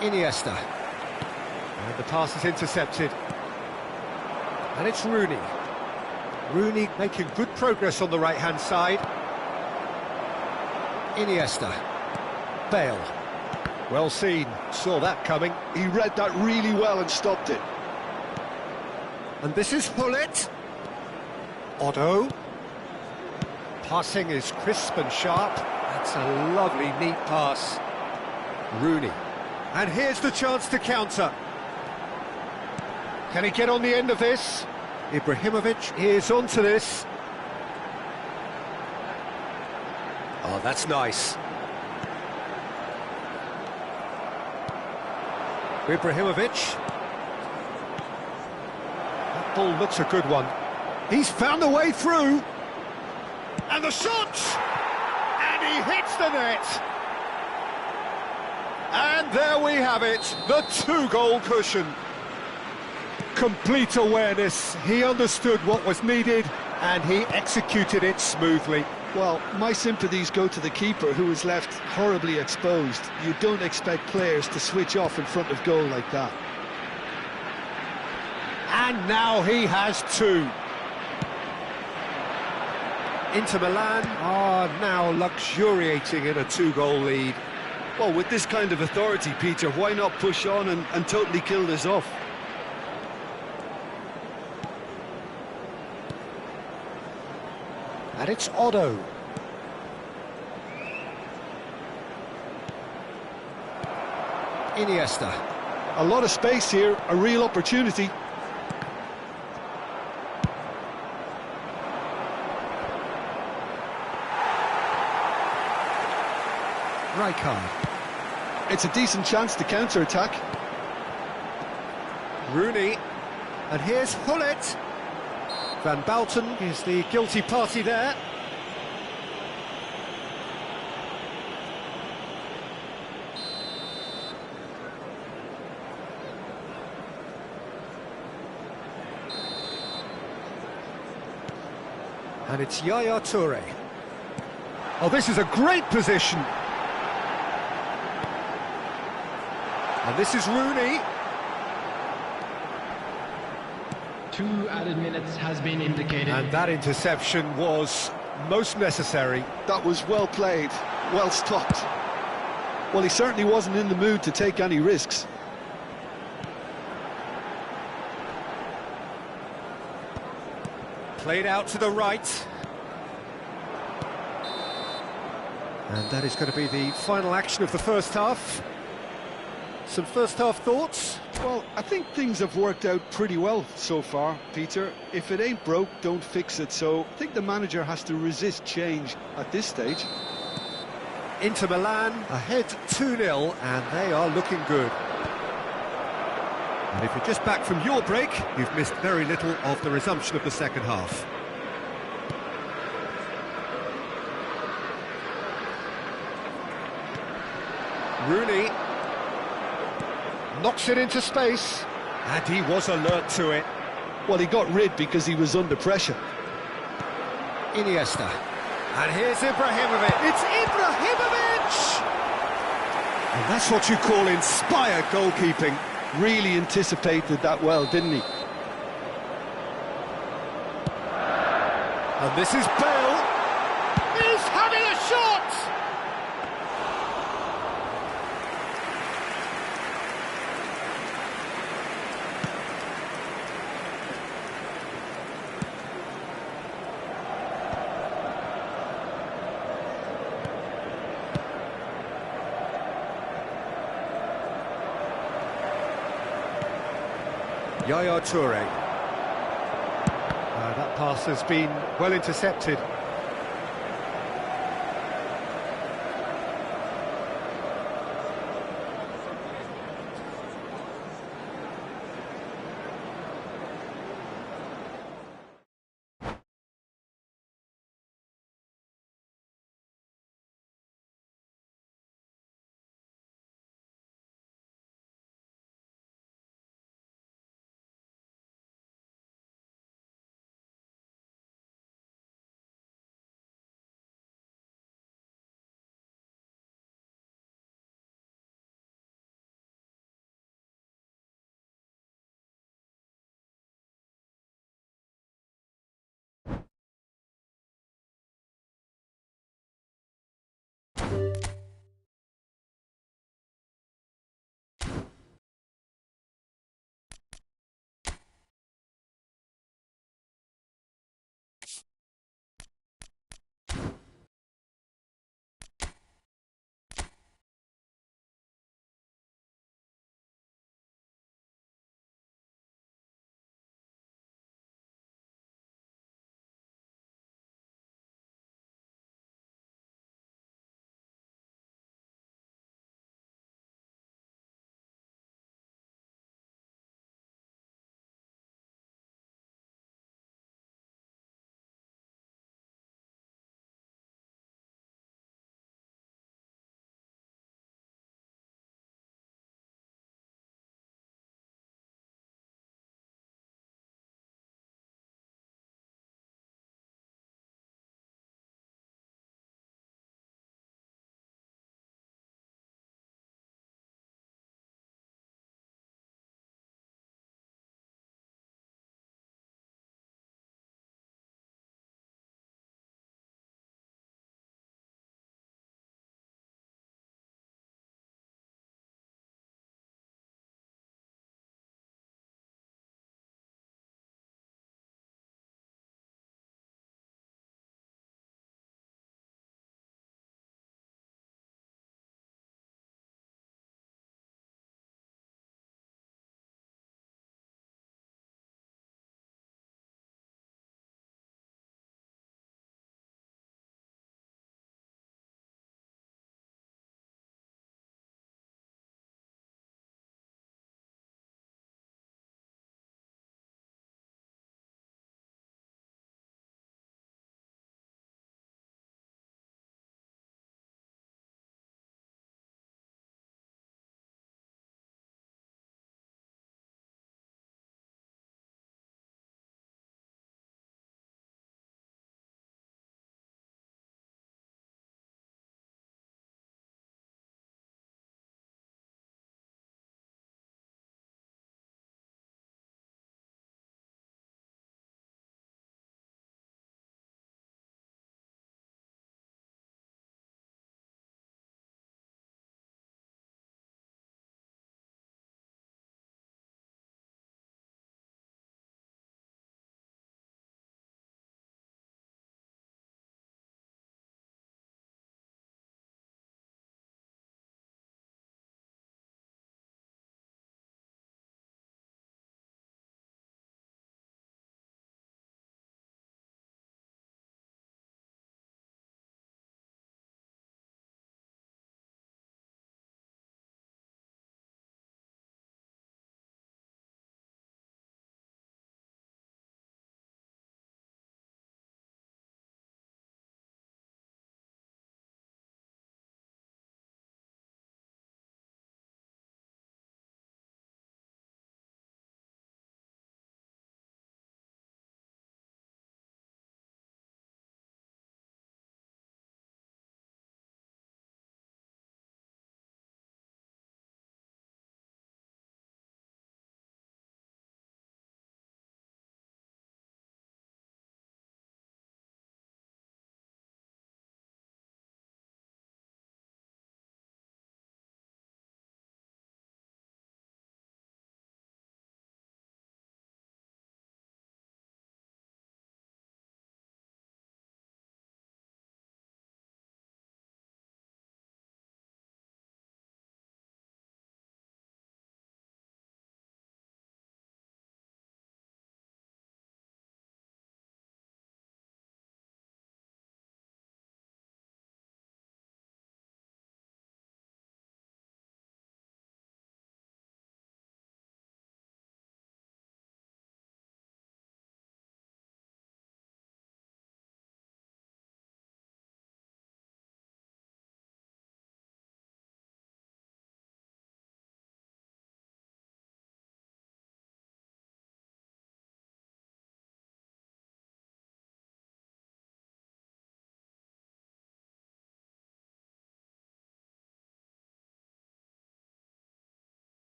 Iniesta. And the pass is intercepted. And it's Rooney. Rooney making good progress on the right-hand side. Iniesta. Bale. Well seen, saw that coming. He read that really well and stopped it. And this is Hullet. Otto. Passing is crisp and sharp. That's a lovely, neat pass. Rooney. And here's the chance to counter. Can he get on the end of this? Ibrahimovic is onto this. Oh, that's nice. Ibrahimovic. That ball looks a good one. He's found a way through. And the shot! And he hits the net. And there we have it, the 2-goal cushion. Complete awareness, he understood what was needed and he executed it smoothly. Well, my sympathies go to the keeper, who was left horribly exposed. You don't expect players to switch off in front of goal like that. And now he has 2. Inter Milan are now luxuriating in a 2-goal lead. Well, with this kind of authority, Peter, why not push on and totally kill this off? And it's Otto. Iniesta. A lot of space here, a real opportunity. Rijkaard. It's a decent chance to counter-attack. Rooney. And here's Hullet. Van Bouten is the guilty party there. And it's Yaya Toure. Oh, this is a great position. And this is Rooney. 2 added minutes has been indicated. And that interception was most necessary. That was well played, well stopped. Well, he certainly wasn't in the mood to take any risks. Played out to the right. And that is going to be the final action of the first half. Some first half thoughts? Well, I think things have worked out pretty well so far, Peter. If it ain't broke, don't fix it. So I think the manager has to resist change at this stage. Inter Milan ahead 2-0 and they are looking good. And if you're just back from your break, you've missed very little of the resumption of the second half. Rooney knocks it into space, and he was alert to it. Well, he got rid because he was under pressure. Iniesta. And here's Ibrahimovic. It's Ibrahimovic! And that's what you call inspired goalkeeping. Really anticipated that well, didn't he? And this is Bale. He's having a shot! Yaya Toure. That pass has been well intercepted. it.